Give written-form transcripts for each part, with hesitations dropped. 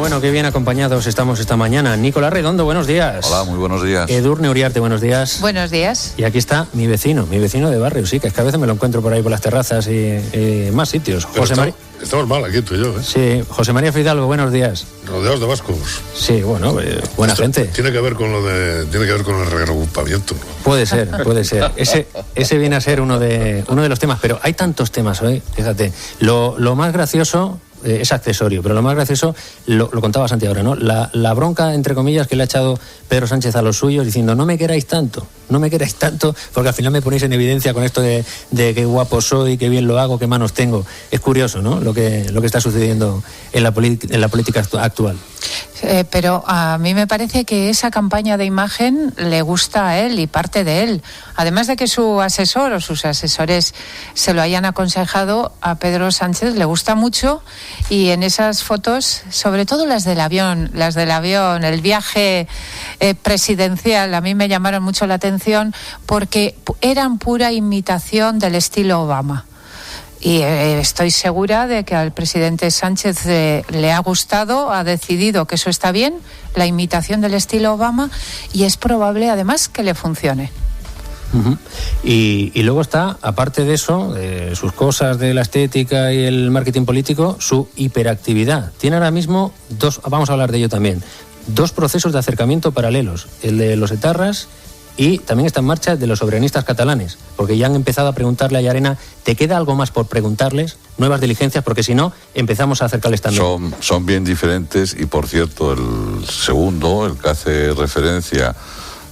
Bueno, qué bien acompañados estamos esta mañana. Nicolás Redondo, buenos días. Hola, muy buenos días. Edurne Uriarte, buenos días. Buenos días. Y aquí está mi vecino de barrio, sí, que es que a veces me lo encuentro por ahí por las terrazas y más sitios. Estamos mal aquí tú y yo, ¿eh? Sí, José María Fidalgo, buenos días. Rodeados de vascos. Sí, bueno, buena gente. Tiene que ver con el reagrupamiento. Puede ser. Ese viene a ser uno de los temas, pero hay tantos temas hoy, fíjate. Lo más gracioso es accesorio, pero lo más gracioso lo contaba Santi ahora, ¿no? La bronca, entre comillas, que le ha echado Pedro Sánchez a los suyos diciendo no me queráis tanto, porque al final me ponéis en evidencia con esto de qué guapo soy, qué bien lo hago, qué manos tengo. Es curioso, ¿no? Lo que está sucediendo en la política actual. Pero a mí me parece que esa campaña de imagen le gusta a él y parte de él. Además de que su asesor o sus asesores se lo hayan aconsejado, a Pedro Sánchez le gusta mucho, y en esas fotos, sobre todo las del avión, el viaje presidencial, a mí me llamaron mucho la atención porque eran pura imitación del estilo Obama. Y estoy segura de que al presidente Sánchez le ha gustado, ha decidido que eso está bien, la imitación del estilo Obama, y es probable además que le funcione. Uh-huh. Y luego está, aparte de eso, de sus cosas de la estética y el marketing político, su hiperactividad. Tiene ahora mismo vamos a hablar de ello también, 2 procesos de acercamiento paralelos, el de los etarras y también está en marcha de los soberanistas catalanes, porque ya han empezado a preguntarle a Llarena, ¿te queda algo más por preguntarles? Nuevas diligencias, porque si no, empezamos a acercarles también. Son bien diferentes, y por cierto, el segundo, el que hace referencia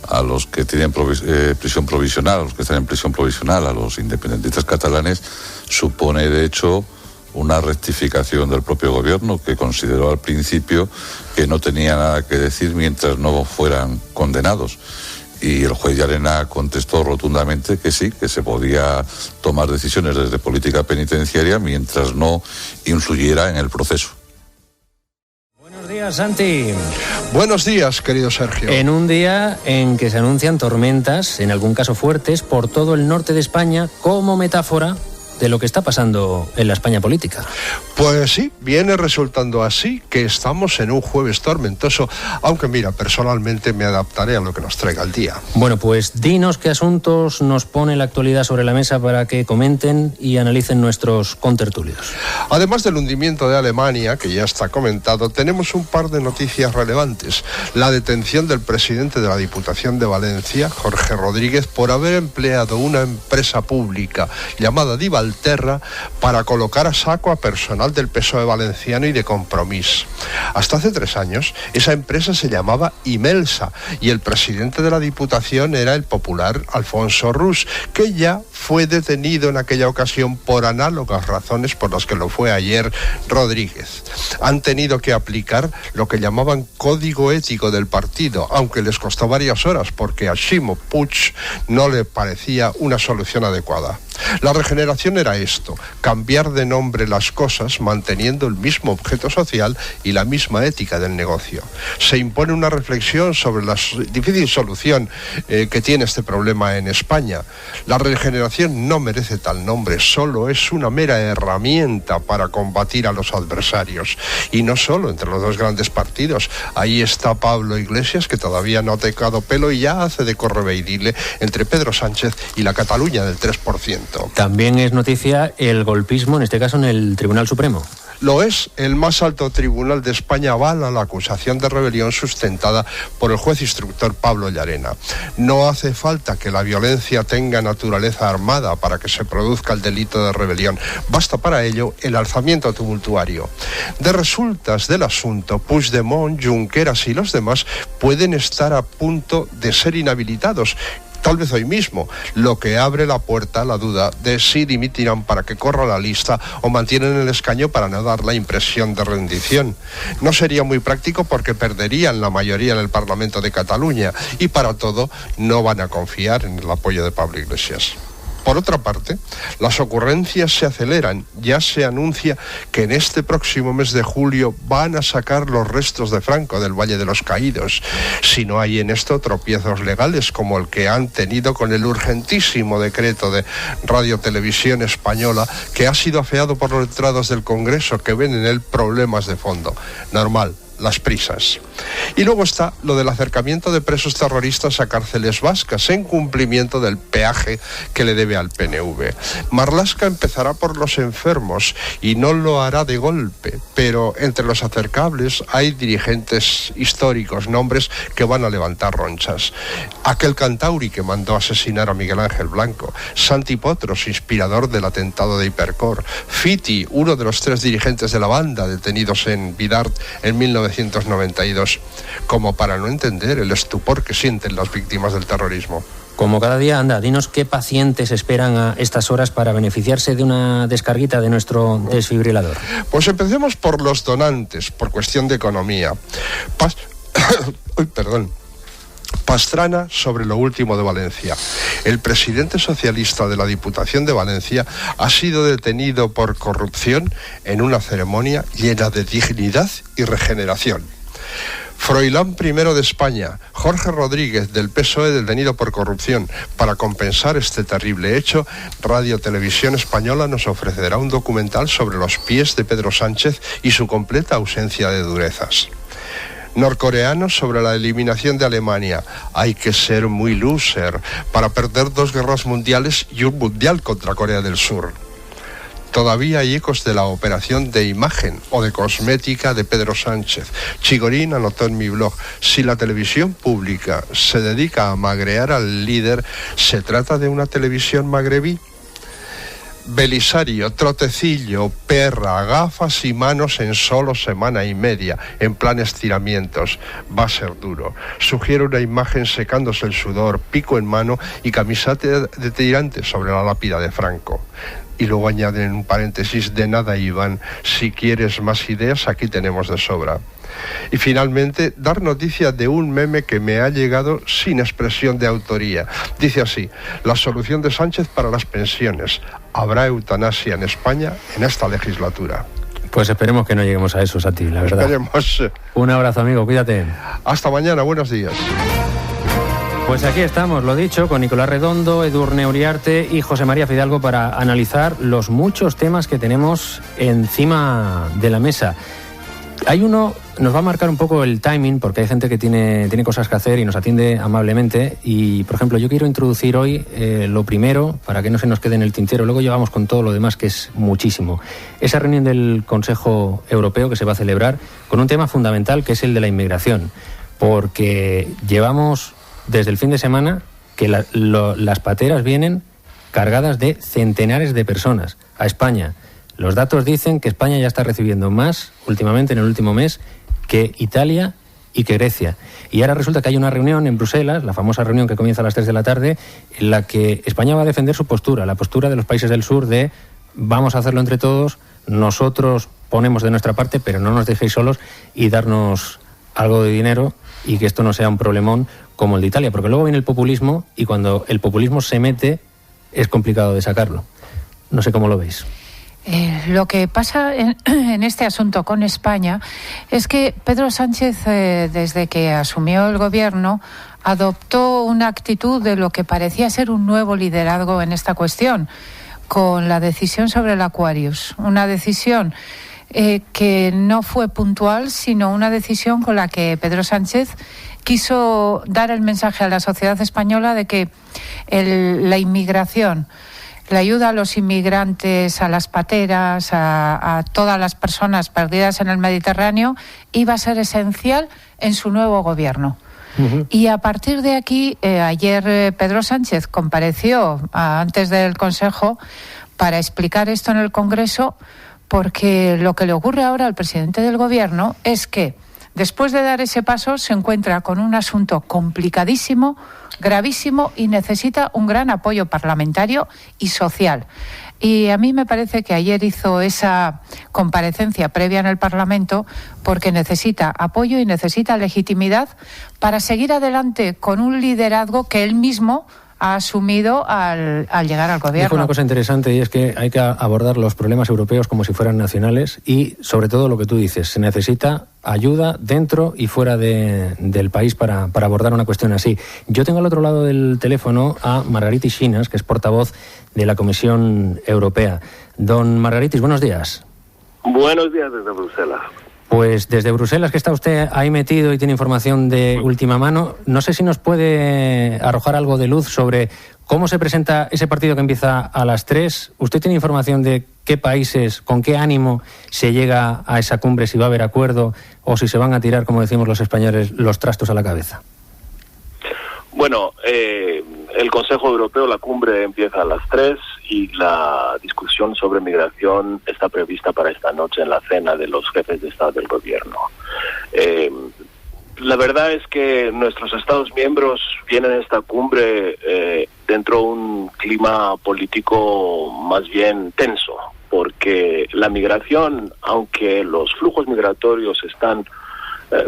a los que tienen prisión provisional, a los que están en prisión provisional, a los independentistas catalanes, supone de hecho una rectificación del propio gobierno, que consideró al principio que no tenía nada que decir mientras no fueran condenados. Y el juez Llarena contestó rotundamente que sí, que se podía tomar decisiones desde política penitenciaria mientras no influyera en el proceso. Buenos días, Santi. Buenos días, querido Sergio. En un día en que se anuncian tormentas, en algún caso fuertes, por todo el norte de España, como metáfora de lo que está pasando en la España política. Pues sí, viene resultando así, que estamos en un jueves tormentoso, aunque mira, personalmente me adaptaré a lo que nos traiga el día. Bueno, pues dinos qué asuntos nos pone la actualidad sobre la mesa para que comenten y analicen nuestros contertulios. Además del hundimiento de Alemania, que ya está comentado, tenemos un par de noticias relevantes. La detención del presidente de la Diputación de Valencia, Jorge Rodríguez, por haber empleado una empresa pública llamada Divalterra para colocar a saco a personal del PSOE valenciano y de Compromís. Hasta hace 3 años, esa empresa se llamaba Imelsa y el presidente de la Diputación era el popular Alfonso Rus, que ya fue detenido en aquella ocasión por análogas razones por las que lo fue ayer Rodríguez. Han tenido que aplicar lo que llamaban código ético del partido, aunque les costó varias horas porque a Ximo Puig no le parecía una solución adecuada. La regeneración era esto, cambiar de nombre las cosas manteniendo el mismo objeto social y la misma ética del negocio. Se impone una reflexión sobre la difícil solución que tiene este problema en España. La regeneración no merece tal nombre, solo es una mera herramienta para combatir a los adversarios. Y no solo entre los 2 grandes partidos. Ahí está Pablo Iglesias, que todavía no ha tocado pelo y ya hace de correveidile entre Pedro Sánchez y la Cataluña del 3%. También es noticia el golpismo, en este caso en el Tribunal Supremo. Lo es, el más alto tribunal de España avala la acusación de rebelión sustentada por el juez instructor Pablo Llarena. No hace falta que la violencia tenga naturaleza armada para que se produzca el delito de rebelión. Basta para ello el alzamiento tumultuario. De resultas del asunto, Puigdemont, Junqueras y los demás pueden estar a punto de ser inhabilitados, tal vez hoy mismo, lo que abre la puerta a la duda de si dimitirán para que corra la lista o mantienen el escaño para no dar la impresión de rendición. No sería muy práctico porque perderían la mayoría en el Parlamento de Cataluña y para todo no van a confiar en el apoyo de Pablo Iglesias. Por otra parte, las ocurrencias se aceleran. Ya se anuncia que en este próximo mes de julio van a sacar los restos de Franco del Valle de los Caídos. Si no hay en esto tropiezos legales como el que han tenido con el urgentísimo decreto de Radio Televisión Española, que ha sido afeado por los letrados del Congreso, que ven en él problemas de fondo. Normal. las prisas. Y luego está lo del acercamiento de presos terroristas a cárceles vascas en cumplimiento del peaje que le debe al PNV. Marlaska empezará por los enfermos y no lo hará de golpe, pero entre los acercables hay dirigentes históricos, nombres que van a levantar ronchas. Aquel Cantauri que mandó asesinar a Miguel Ángel Blanco, Santi Potros, inspirador del atentado de Hipercor, Fiti, uno de los 3 dirigentes de la banda detenidos en Bidart en 1992, como para no entender el estupor que sienten las víctimas del terrorismo. Como cada día, anda, dinos qué pacientes esperan a estas horas para beneficiarse de una descarguita de nuestro desfibrilador. Pues empecemos por los donantes, por cuestión de economía. Pastrana sobre lo último de Valencia. El presidente socialista de la Diputación de Valencia ha sido detenido por corrupción en una ceremonia llena de dignidad y regeneración. Froilán I de España, Jorge Rodríguez del PSOE detenido por corrupción. Para compensar este terrible hecho, Radio Televisión Española nos ofrecerá un documental sobre los pies de Pedro Sánchez y su completa ausencia de durezas. Norcoreanos sobre la eliminación de Alemania. Hay que ser muy loser para perder 2 guerras mundiales y un mundial contra Corea del Sur. Todavía hay ecos de la operación de imagen o de cosmética de Pedro Sánchez. Chigorín anotó en mi blog: si la televisión pública se dedica a magrear al líder, ¿se trata de una televisión magrebí? Belisario, trotecillo, perra, gafas y manos en solo semana y media, en plan estiramientos. Va a ser duro. Sugiere una imagen secándose el sudor, pico en mano y camiseta de tirantes sobre la lápida de Franco. Y luego añaden en un paréntesis: de nada, Iván, si quieres más ideas, aquí tenemos de sobra. Y finalmente, dar noticia de un meme que me ha llegado sin expresión de autoría. Dice así: la solución de Sánchez para las pensiones. ¿Habrá eutanasia en España en esta legislatura? Pues esperemos que no lleguemos a eso, Sati, la verdad. Esperemos. Un abrazo, amigo, cuídate. Hasta mañana, buenos días. Pues aquí estamos, lo dicho, con Nicolás Redondo, Edurne Uriarte y José María Fidalgo para analizar los muchos temas que tenemos encima de la mesa. Hay uno, nos va a marcar un poco el timing, porque hay gente que tiene cosas que hacer y nos atiende amablemente. Y, por ejemplo, yo quiero introducir hoy lo primero, para que no se nos quede en el tintero. Luego llevamos con todo lo demás, que es muchísimo. Esa reunión del Consejo Europeo que se va a celebrar con un tema fundamental, que es el de la inmigración. Porque llevamos desde el fin de semana que las pateras vienen cargadas de centenares de personas a España. Los datos dicen que España ya está recibiendo más últimamente, en el último mes, que Italia y que Grecia. Y ahora resulta que hay una reunión en Bruselas, la famosa reunión que comienza a las 3 de la tarde, en la que España va a defender su postura, la postura de los países del sur de vamos a hacerlo entre todos, nosotros ponemos de nuestra parte, pero no nos dejéis solos y darnos algo de dinero y que esto no sea un problemón como el de Italia, porque luego viene el populismo y cuando el populismo se mete es complicado de sacarlo. No sé cómo lo veis. Lo que pasa en este asunto con España es que Pedro Sánchez, desde que asumió el gobierno, adoptó una actitud de lo que parecía ser un nuevo liderazgo en esta cuestión, con la decisión sobre el Aquarius. Una decisión que no fue puntual, sino una decisión con la que Pedro Sánchez quiso dar el mensaje a la sociedad española de que la inmigración, la ayuda a los inmigrantes, a las pateras, a todas las personas perdidas en el Mediterráneo, iba a ser esencial en su nuevo gobierno. Uh-huh. Y a partir de aquí, ayer Pedro Sánchez compareció antes del Consejo para explicar esto en el Congreso, porque lo que le ocurre ahora al presidente del Gobierno es que, después de dar ese paso, se encuentra con un asunto complicadísimo, gravísimo, y necesita un gran apoyo parlamentario y social. Y a mí me parece que ayer hizo esa comparecencia previa en el Parlamento porque necesita apoyo y necesita legitimidad para seguir adelante con un liderazgo que él mismo ha asumido al llegar al gobierno. Dijo una cosa interesante, y es que hay que abordar los problemas europeos como si fueran nacionales y, sobre todo, lo que tú dices, se necesita ayuda dentro y fuera del país para abordar una cuestión así. Yo tengo al otro lado del teléfono a Margaritis Schinas, que es portavoz de la Comisión Europea. Don Margaritis, buenos días. Buenos días desde Bruselas. Pues desde Bruselas, que está usted ahí metido y tiene información de última mano, no sé si nos puede arrojar algo de luz sobre cómo se presenta ese partido que empieza a las 3. ¿Usted tiene información de qué países, con qué ánimo se llega a esa cumbre, si va a haber acuerdo o si se van a tirar, como decimos los españoles, los trastos a la cabeza? Bueno, el Consejo Europeo, la cumbre empieza a las 3 y la discusión sobre migración está prevista para esta noche en la cena de los jefes de Estado del Gobierno. La verdad es que nuestros Estados miembros vienen a esta cumbre dentro de un clima político más bien tenso, porque la migración, aunque los flujos migratorios están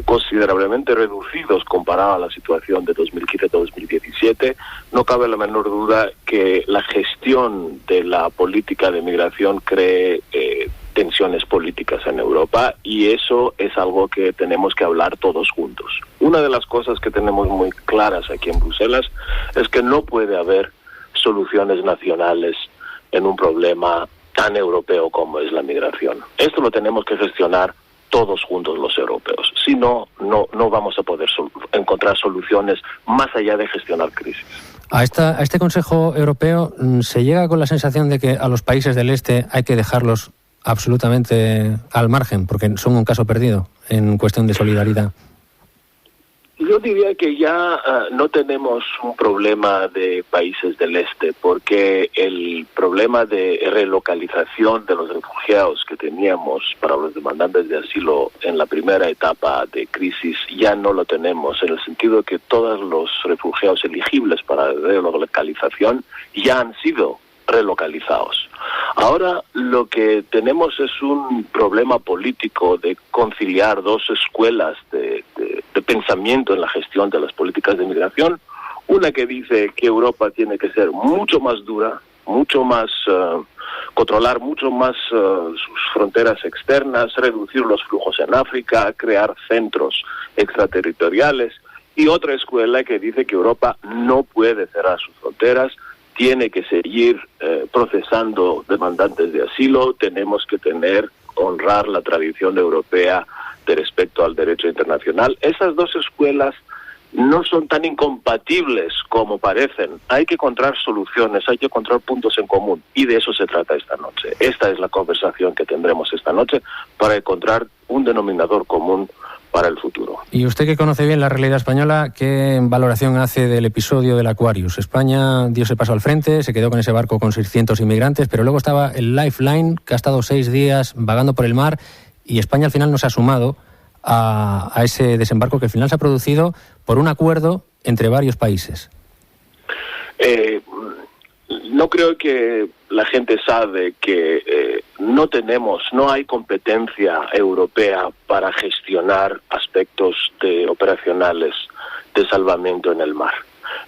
considerablemente reducidos comparado a la situación de 2015-2017, no cabe la menor duda que la gestión de la política de migración cree tensiones políticas en Europa, y eso es algo que tenemos que hablar todos juntos. Una de las cosas que tenemos muy claras aquí en Bruselas es que no puede haber soluciones nacionales en un problema tan europeo como es la migración. Esto lo tenemos que gestionar todos juntos los europeos. Si no, no vamos a poder encontrar soluciones más allá de gestionar crisis. A este Consejo Europeo se llega con la sensación de que a los países del este hay que dejarlos absolutamente al margen, porque son un caso perdido en cuestión de solidaridad. Yo diría que ya no tenemos un problema de países del este, porque el problema de relocalización de los refugiados que teníamos para los demandantes de asilo en la primera etapa de crisis ya no lo tenemos, en el sentido de que todos los refugiados elegibles para relocalización ya han sido relocalizados. Ahora lo que tenemos es un problema político de conciliar dos escuelas de pensamiento en la gestión de las políticas de migración. Una que dice que Europa tiene que ser mucho más dura, mucho más controlar mucho más sus fronteras externas, reducir los flujos en África, crear centros extraterritoriales, y otra escuela que dice que Europa no puede cerrar sus fronteras, tiene que seguir procesando demandantes de asilo, tenemos que honrar la tradición europea de respecto al derecho internacional. Esas dos escuelas no son tan incompatibles como parecen. Hay que encontrar soluciones, hay que encontrar puntos en común, y de eso se trata esta noche. Esta es la conversación que tendremos esta noche para encontrar un denominador común para el futuro. Y usted, que conoce bien la realidad española, ¿qué valoración hace del episodio del Aquarius? España dio ese paso al frente, se quedó con ese barco con 600 inmigrantes, pero luego estaba el Lifeline, que ha estado 6 días vagando por el mar, y España al final no se ha sumado a ese desembarco que al final se ha producido por un acuerdo entre varios países. No creo que la gente sabe que no hay competencia europea para gestionar aspectos operacionales de salvamento en el mar.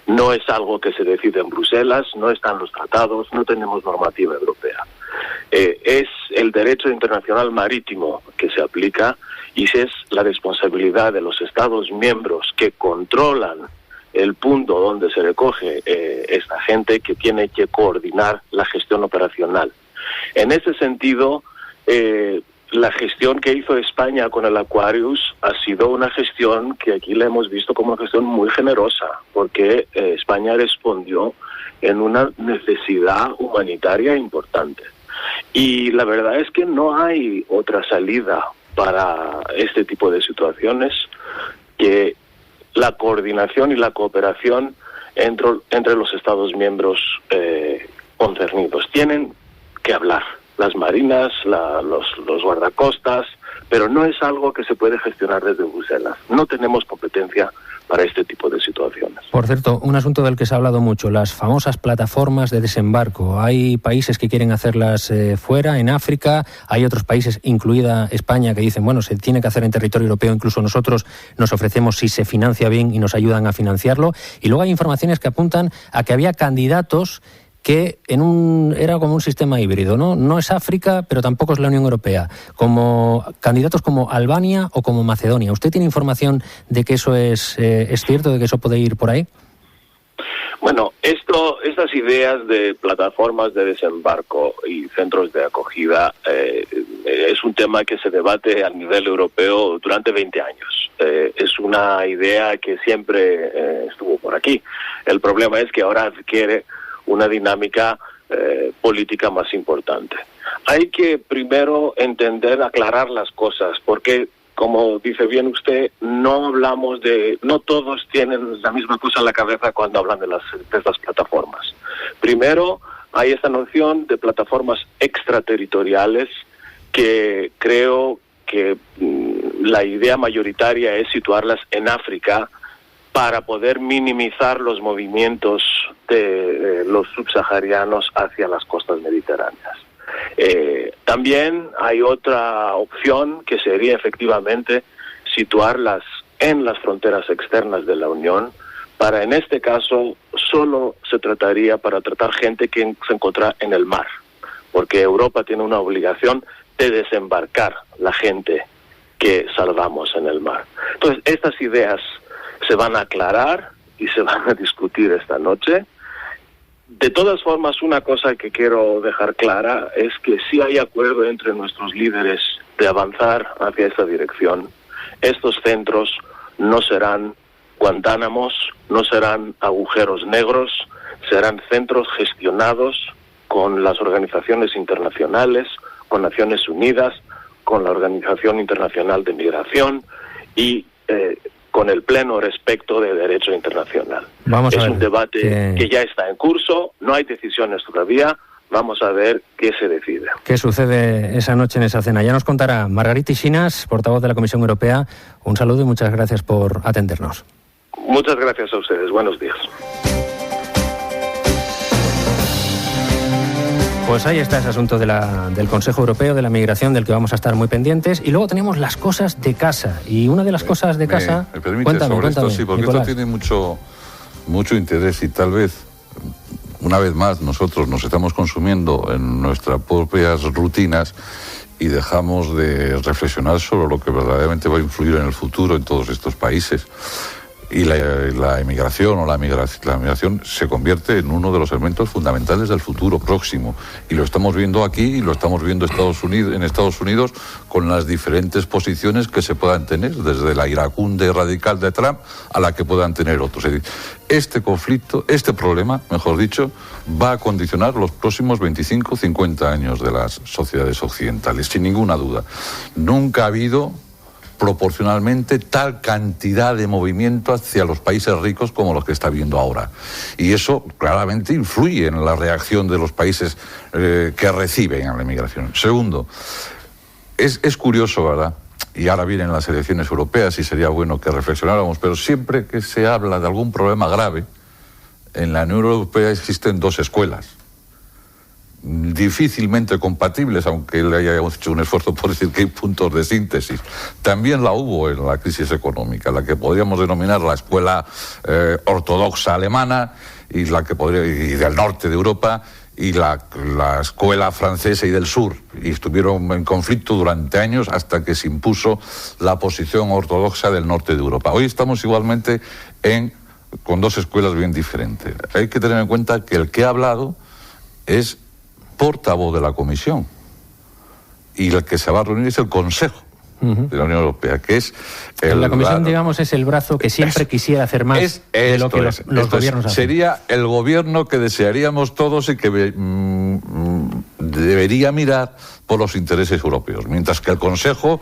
No es algo que se decide en Bruselas, no están los tratados, no tenemos normativa europea. Es el derecho internacional marítimo que se aplica, y es la responsabilidad de los Estados miembros que controlan el punto donde se recoge esta gente, que tiene que coordinar la gestión operacional. En ese sentido, la gestión que hizo España con el Aquarius ha sido una gestión que aquí la hemos visto como una gestión muy generosa, porque España respondió en una necesidad humanitaria importante. Y la verdad es que no hay otra salida para este tipo de situaciones que la coordinación y la cooperación entre los Estados miembros concernidos. Tienen que hablar las marinas, los guardacostas, pero no es algo que se puede gestionar desde Bruselas. No tenemos competencia para este tipo de situaciones. Por cierto, un asunto del que se ha hablado mucho, las famosas plataformas de desembarco. Hay países que quieren hacerlas fuera, en África, hay otros países, incluida España, que dicen, bueno, se tiene que hacer en territorio europeo, incluso nosotros nos ofrecemos si se financia bien y nos ayudan a financiarlo. Y luego hay informaciones que apuntan a que había candidatos que era como un sistema híbrido, ¿no? No es África, pero tampoco es la Unión Europea, como candidatos como Albania o como Macedonia. ¿Usted tiene información de que eso es cierto, de que eso puede ir por ahí? Bueno, estas ideas de plataformas de desembarco y centros de acogida es un tema que se debate a nivel europeo durante 20 años. Es una idea que siempre estuvo por aquí. El problema es que ahora adquiere una dinámica política más importante. Hay que primero entender, aclarar las cosas, porque como dice bien usted, no todos tienen la misma cosa en la cabeza cuando hablan de estas plataformas. Primero, hay esta noción de plataformas extraterritoriales que creo que la idea mayoritaria es situarlas en África para poder minimizar los movimientos de los subsaharianos hacia las costas mediterráneas. También hay otra opción que sería efectivamente situarlas en las fronteras externas de la Unión. En este caso, solo se trataría para tratar gente que se encuentra en el mar, porque Europa tiene una obligación de desembarcar la gente que salvamos en el mar. Entonces, estas ideas se van a aclarar y se van a discutir esta noche. De todas formas, una cosa que quiero dejar clara es que sí hay acuerdo entre nuestros líderes de avanzar hacia esta dirección. Estos centros no serán Guantánamos, no serán agujeros negros, serán centros gestionados con las organizaciones internacionales, con Naciones Unidas, con la Organización Internacional de Migración y con el pleno respeto de derecho internacional. Es un debate que ya está en curso, no hay decisiones todavía, vamos a ver qué se decide. ¿Qué sucede esa noche en esa cena? Ya nos contará Margarita Ixinas, portavoz de la Comisión Europea. Un saludo y muchas gracias por atendernos. Muchas gracias a ustedes, buenos días. Pues ahí está ese asunto del Consejo Europeo de la Migración, del que vamos a estar muy pendientes. Y luego tenemos las cosas de casa. Y una de las cosas de casa... ¿Me permite sobre esto? Sí, porque Nicolás, esto tiene mucho interés y tal vez, una vez más, nosotros nos estamos consumiendo en nuestras propias rutinas y dejamos de reflexionar sobre lo que verdaderamente va a influir en el futuro en todos estos países. Y la emigración o la migración se convierte en uno de los elementos fundamentales del futuro próximo. Y lo estamos viendo aquí y lo estamos viendo en Estados Unidos con las diferentes posiciones que se puedan tener, desde la iracunda y radical de Trump a la que puedan tener otros. Es decir, este conflicto, este problema, mejor dicho, va a condicionar los próximos 25 o 50 años de las sociedades occidentales, sin ninguna duda. Nunca ha habido proporcionalmente tal cantidad de movimiento hacia los países ricos como los que está habiendo ahora. Y eso claramente influye en la reacción de los países que reciben a la inmigración. Segundo, es curioso, ¿verdad? Y ahora vienen las elecciones europeas y sería bueno que reflexionáramos, pero siempre que se habla de algún problema grave, en la Unión Europea existen dos escuelas difícilmente compatibles, aunque le hayamos hecho un esfuerzo por decir que hay puntos de síntesis. También la hubo en la crisis económica, la que podríamos denominar la escuela ortodoxa alemana y del norte de Europa, y la escuela francesa y del sur, y estuvieron en conflicto durante años hasta que se impuso la posición ortodoxa del norte de Europa. Hoy estamos igualmente con dos escuelas bien diferentes. Hay que tener en cuenta que el que ha hablado es portavoz de la Comisión y el que se va a reunir es el Consejo de la Unión Europea, que es la Comisión, digamos, es el brazo que siempre quisiera hacer más de lo que los gobiernos hacen. Sería el gobierno que desearíamos todos y que debería mirar por los intereses europeos, mientras que el Consejo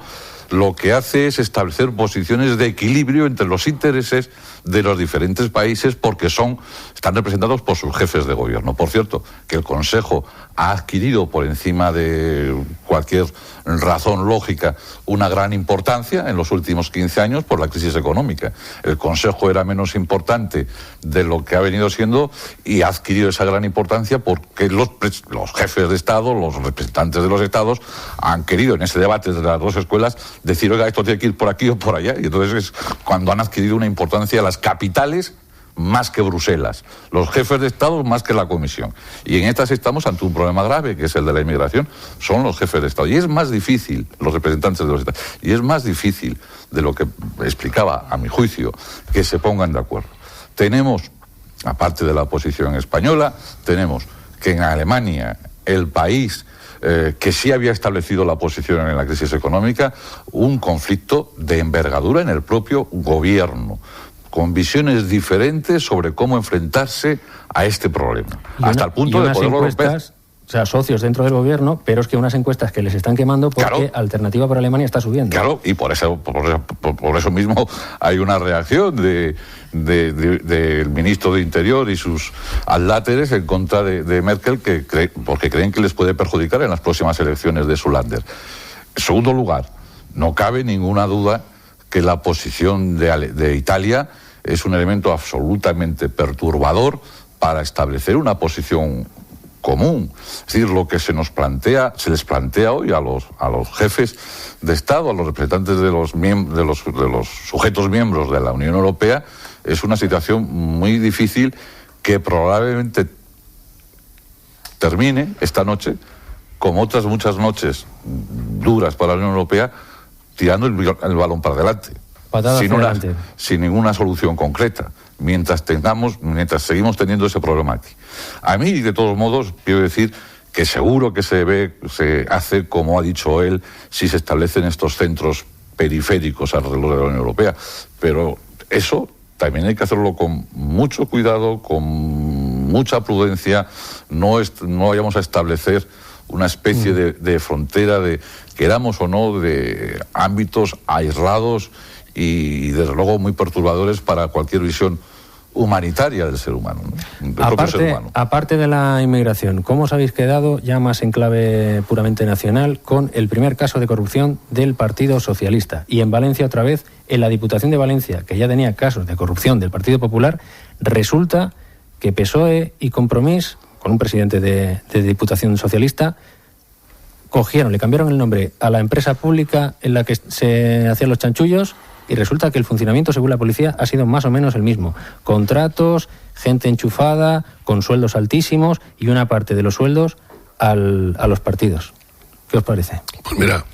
lo que hace es establecer posiciones de equilibrio entre los intereses de los diferentes países porque están representados por sus jefes de gobierno. Por cierto, que el Consejo ha adquirido por encima de cualquier razón lógica una gran importancia en los últimos 15 años por la crisis económica. El Consejo era menos importante de lo que ha venido siendo y ha adquirido esa gran importancia porque los jefes de Estado, los representantes de los Estados, han querido en ese debate de las dos escuelas decir, oiga, esto tiene que ir por aquí o por allá. Y entonces es cuando han adquirido una importancia las capitales más que Bruselas, los jefes de Estado más que la Comisión. Y en estas estamos ante un problema grave, que es el de la inmigración. Son los jefes de Estado. Y es más difícil, los representantes de los Estados, y es más difícil de lo que explicaba, a mi juicio, que se pongan de acuerdo. Tenemos aparte de la oposición española, tenemos que en Alemania, el país que sí había establecido la posición en la crisis económica, un conflicto de envergadura en el propio gobierno, con visiones diferentes sobre cómo enfrentarse a este problema, hasta el punto de poderlo romper. O sea, socios dentro del gobierno, pero es que unas encuestas que les están quemando porque claro, Alternativa por Alemania está subiendo. Claro, y por eso mismo hay una reacción del ministro de Interior y sus adláteres en contra de Merkel, porque creen que les puede perjudicar en las próximas elecciones de su Länder. En segundo lugar, no cabe ninguna duda que la posición de Italia es un elemento absolutamente perturbador para establecer una posición común. Es decir, lo que se les plantea hoy a los jefes de Estado, a los representantes de los sujetos miembros de la Unión Europea, es una situación muy difícil que probablemente termine esta noche, como otras muchas noches duras para la Unión Europea, tirando el balón para adelante. Sin ninguna solución concreta, mientras seguimos teniendo ese problema aquí. A mí, de todos modos, quiero decir que seguro que se hace como ha dicho él, si se establecen estos centros periféricos alrededor de la Unión Europea, pero eso también hay que hacerlo con mucho cuidado, con mucha prudencia. No vayamos a establecer una especie de frontera, queramos o no, de ámbitos aislados y desde luego muy perturbadores para cualquier visión humanitaria del ser humano, ¿no? Aparte de la inmigración, ¿cómo os habéis quedado, ya más en clave puramente nacional, con el primer caso de corrupción del Partido Socialista? Y en Valencia, otra vez, en la Diputación de Valencia, que ya tenía casos de corrupción del Partido Popular, resulta que PSOE y Compromís, con un presidente de Diputación Socialista, le cambiaron el nombre a la empresa pública en la que se hacían los chanchullos, y resulta que el funcionamiento, según la policía, ha sido más o menos el mismo. Contratos, gente enchufada, con sueldos altísimos y una parte de los sueldos a los partidos. ¿Qué os parece? Pues mira,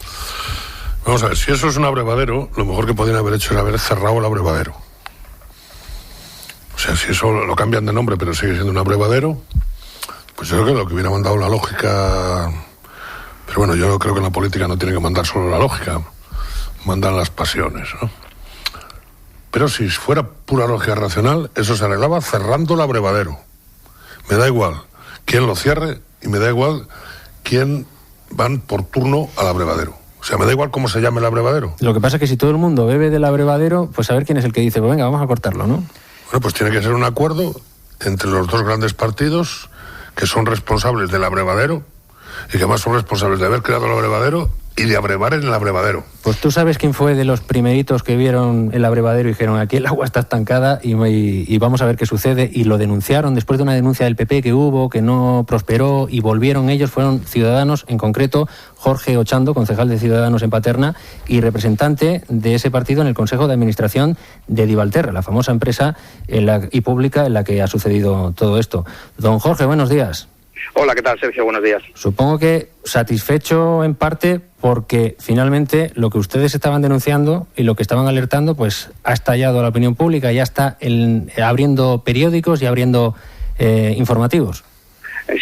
vamos a ver, si eso es un abrevadero, lo mejor que podrían haber hecho era haber cerrado el abrevadero. O sea, si eso lo cambian de nombre pero sigue siendo un abrevadero, pues yo creo que lo que hubiera mandado la lógica... Pero bueno, yo creo que en la política no tiene que mandar solo la lógica, mandan las pasiones, ¿no? Pero si fuera pura lógica racional, eso se arreglaba cerrando el abrevadero. Me da igual quién lo cierre y me da igual quién van por turno al abrevadero. O sea, me da igual cómo se llame el abrevadero. Lo que pasa es que si todo el mundo bebe del abrevadero, pues a ver quién es el que dice, pues venga, vamos a cortarlo, ¿no? Bueno, pues tiene que ser un acuerdo entre los dos grandes partidos que son responsables del abrevadero y que además son responsables de haber creado el abrevadero y de abrevar en el abrevadero. Pues tú sabes quién fue de los primeritos que vieron el abrevadero y dijeron, aquí el agua está estancada y vamos a ver qué sucede, y lo denunciaron después de una denuncia del PP que hubo, que no prosperó, y volvieron ellos, fueron Ciudadanos, en concreto Jorge Ochando, concejal de Ciudadanos en Paterna y representante de ese partido en el Consejo de Administración de Divalterra, la famosa empresa y pública en la que ha sucedido todo esto. Don Jorge, buenos días. Hola, ¿qué tal, Sergio? Buenos días. Supongo que satisfecho en parte porque finalmente lo que ustedes estaban denunciando y lo que estaban alertando pues ha estallado a la opinión pública, ya está abriendo periódicos y abriendo informativos.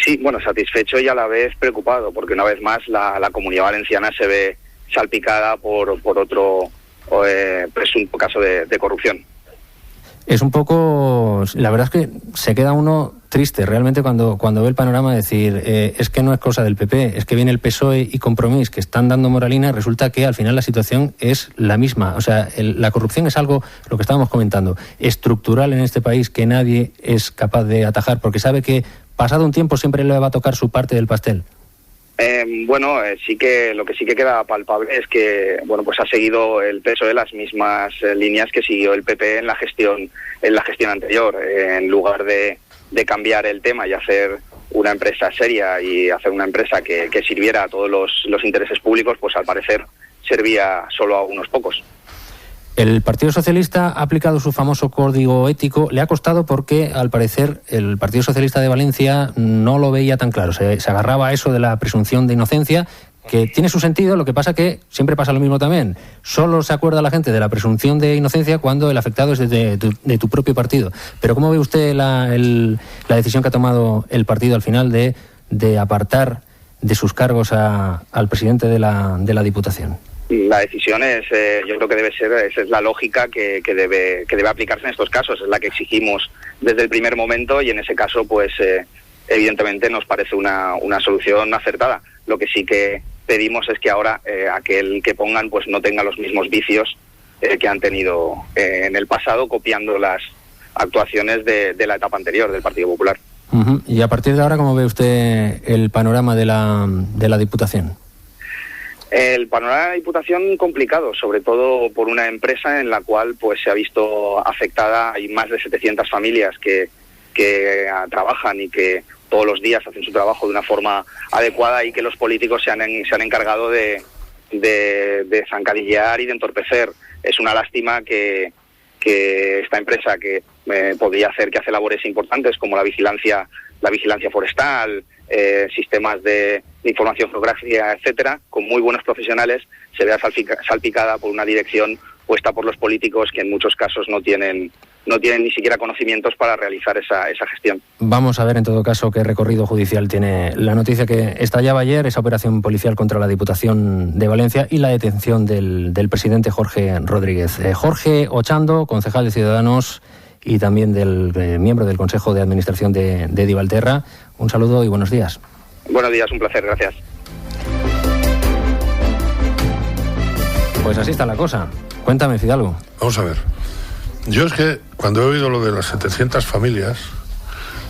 Sí, bueno, satisfecho y a la vez preocupado, porque una vez más la Comunidad Valenciana se ve salpicada por otro presunto caso de corrupción. Es un poco... La verdad es que se queda uno triste realmente cuando ve el panorama, decir, es que no es cosa del PP, es que viene el PSOE y Compromís que están dando moralina, resulta que al final la situación es la misma. O sea, la corrupción es algo, lo que estábamos comentando, estructural en este país, que nadie es capaz de atajar, porque sabe que pasado un tiempo siempre le va a tocar su parte del pastel. Sí que lo que sí que queda palpable es que pues ha seguido el PSOE las mismas líneas que siguió el PP en la gestión anterior. En lugar de cambiar el tema y hacer una empresa seria y hacer una empresa que sirviera a todos los intereses públicos, pues al parecer servía solo a unos pocos. El Partido Socialista ha aplicado su famoso código ético. Le ha costado porque, al parecer, el Partido Socialista de Valencia no lo veía tan claro. Se agarraba a eso de la presunción de inocencia, que tiene su sentido, lo que pasa que siempre pasa lo mismo también. Solo se acuerda la gente de la presunción de inocencia cuando el afectado es de tu propio partido. Pero ¿cómo ve usted la decisión que ha tomado el partido al final de apartar de sus cargos al presidente de la Diputación? La decisión yo creo que debe ser, esa es la lógica que debe aplicarse en estos casos, es la que exigimos desde el primer momento y en ese caso, pues evidentemente nos parece una solución acertada. Lo que sí que pedimos es que ahora aquel que pongan pues no tenga los mismos vicios que han tenido en el pasado, copiando las actuaciones de la etapa anterior del Partido Popular. Uh-huh. Y a partir de ahora, ¿cómo ve usted el panorama de la Diputación? El panorama de la Diputación complicado, sobre todo por una empresa en la cual pues se ha visto afectada. Hay más de 700 familias que trabajan y que todos los días hacen su trabajo de una forma adecuada y que los políticos se han encargado de zancadillear y de entorpecer. Es una lástima que esta empresa que podría hacer, que hace labores importantes como la vigilancia forestal, sistemas de información geográfica, etcétera, con muy buenos profesionales, se vea salpicada por una dirección puesta por los políticos que en muchos casos no tienen ni siquiera conocimientos para realizar esa gestión. Vamos a ver en todo caso qué recorrido judicial tiene la noticia que estallaba ayer, esa operación policial contra la Diputación de Valencia y la detención del presidente Jorge Rodríguez. Jorge Ochando, concejal de Ciudadanos y también del miembro del Consejo de Administración de Divalterra. Un saludo y buenos días. Buenos días, un placer, gracias. Pues así está la cosa. Cuéntame, Fidalgo. Vamos a ver. Yo es que cuando he oído lo de las 700 familias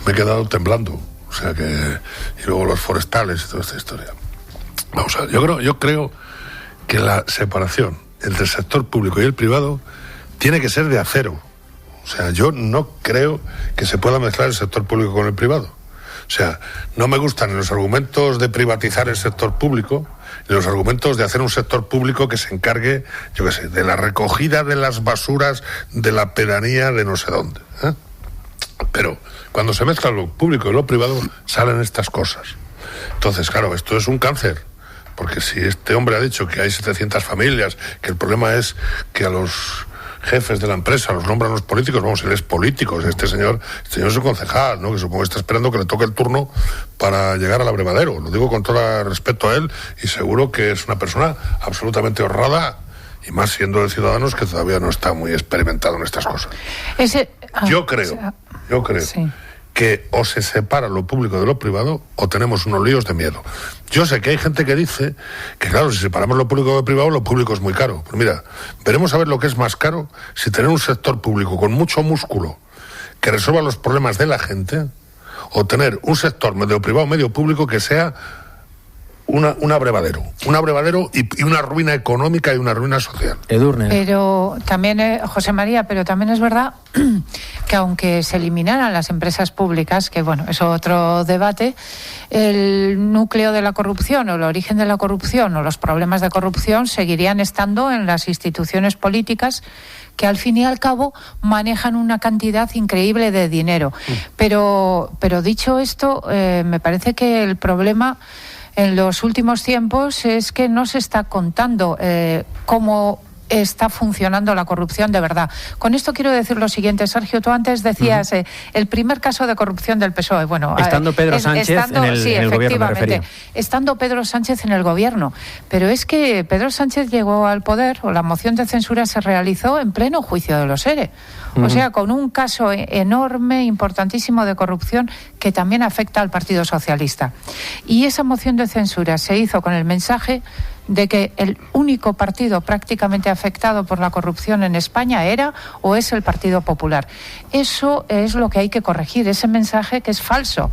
me he quedado temblando. O sea que... Y luego los forestales y toda esta historia. Vamos a ver. Yo creo que la separación entre el sector público y el privado tiene que ser de acero. O sea, yo no creo que se pueda mezclar el sector público con el privado. O sea, no me gustan los argumentos de privatizar el sector público y los argumentos de hacer un sector público que se encargue, yo qué sé, de la recogida de las basuras de la pedanía de no sé dónde. Pero cuando se mezcla lo público y lo privado, salen estas cosas. Entonces, claro, esto es un cáncer. Porque si este hombre ha dicho que hay 700 familias, que el problema es que a los jefes de la empresa los nombran los políticos, vamos, él es político, este señor es un concejal, ¿no? Que supongo que está esperando que le toque el turno para llegar al abrevadero. Lo digo con todo respeto a él y seguro que es una persona absolutamente honrada y más siendo de Ciudadanos que todavía no está muy experimentado en estas cosas. Yo creo sí, que o se separa lo público de lo privado o tenemos unos líos de miedo. Yo sé que hay gente que dice que, claro, si separamos lo público de lo privado, lo público es muy caro. Pues mira, veremos a ver lo que es más caro, si tener un sector público con mucho músculo que resuelva los problemas de la gente o tener un sector medio privado, medio público que sea un abrevadero y una ruina económica y una ruina social. Edurne. Pero también, José María, pero también es verdad que aunque se eliminaran las empresas públicas, que bueno, es otro debate, el núcleo de la corrupción o el origen de la corrupción o los problemas de corrupción seguirían estando en las instituciones políticas que al fin y al cabo manejan una cantidad increíble de dinero. Pero dicho esto, me parece que el problema en los últimos tiempos es que no se está contando cómo está funcionando la corrupción de verdad. Con esto quiero decir lo siguiente, Sergio, tú antes decías el primer caso de corrupción del PSOE. Bueno, estando Pedro Sánchez en el gobierno, me refería. Estando Pedro Sánchez en el gobierno. Pero es que Pedro Sánchez llegó al poder, o la moción de censura se realizó en pleno juicio de los ERE. O sea, con un caso enorme, importantísimo de corrupción que también afecta al Partido Socialista. Y esa moción de censura se hizo con el mensaje de que el único partido prácticamente afectado por la corrupción en España era o es el Partido Popular. Eso es lo que hay que corregir, ese mensaje que es falso.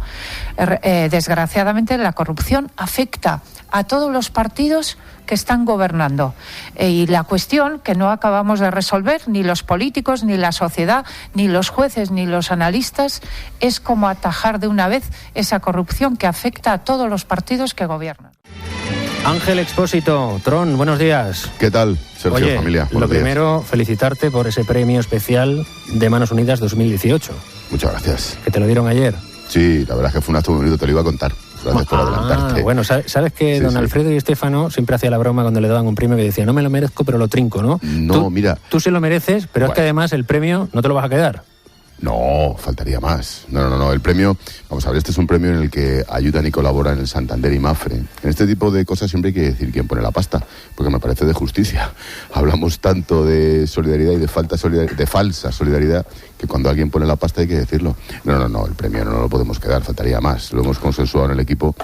Desgraciadamente, la corrupción afecta a todos los partidos que están gobernando. Y la cuestión que no acabamos de resolver, ni los políticos, ni la sociedad, ni los jueces, ni los analistas, es cómo atajar de una vez esa corrupción que afecta a todos los partidos que gobiernan. Ángel Expósito, Tron, buenos días. ¿Qué tal, Sergio, Oye, familia? Lo primero, felicitarte por ese premio especial de Manos Unidas 2018. Muchas gracias. Que te lo dieron ayer. Sí, la verdad es que fue un acto muy bonito, te lo iba a contar. Gracias por adelantarte. Bueno, sabes que don Alfredo y Estefano siempre hacía la broma cuando le daban un premio que decía, no me lo merezco, pero lo trinco, ¿no? No, mira. Tú se lo mereces, pero es que además el premio no te lo vas a quedar. No, faltaría más. No. El premio, vamos a ver, este es un premio en el que ayudan y colaboran el Santander y Mafre. En este tipo de cosas siempre hay que decir quién pone la pasta, porque me parece de justicia. Hablamos tanto de solidaridad y de falsa solidaridad, que cuando alguien pone la pasta hay que decirlo. No, el premio no lo podemos quedar, faltaría más. Lo hemos consensuado en el equipo.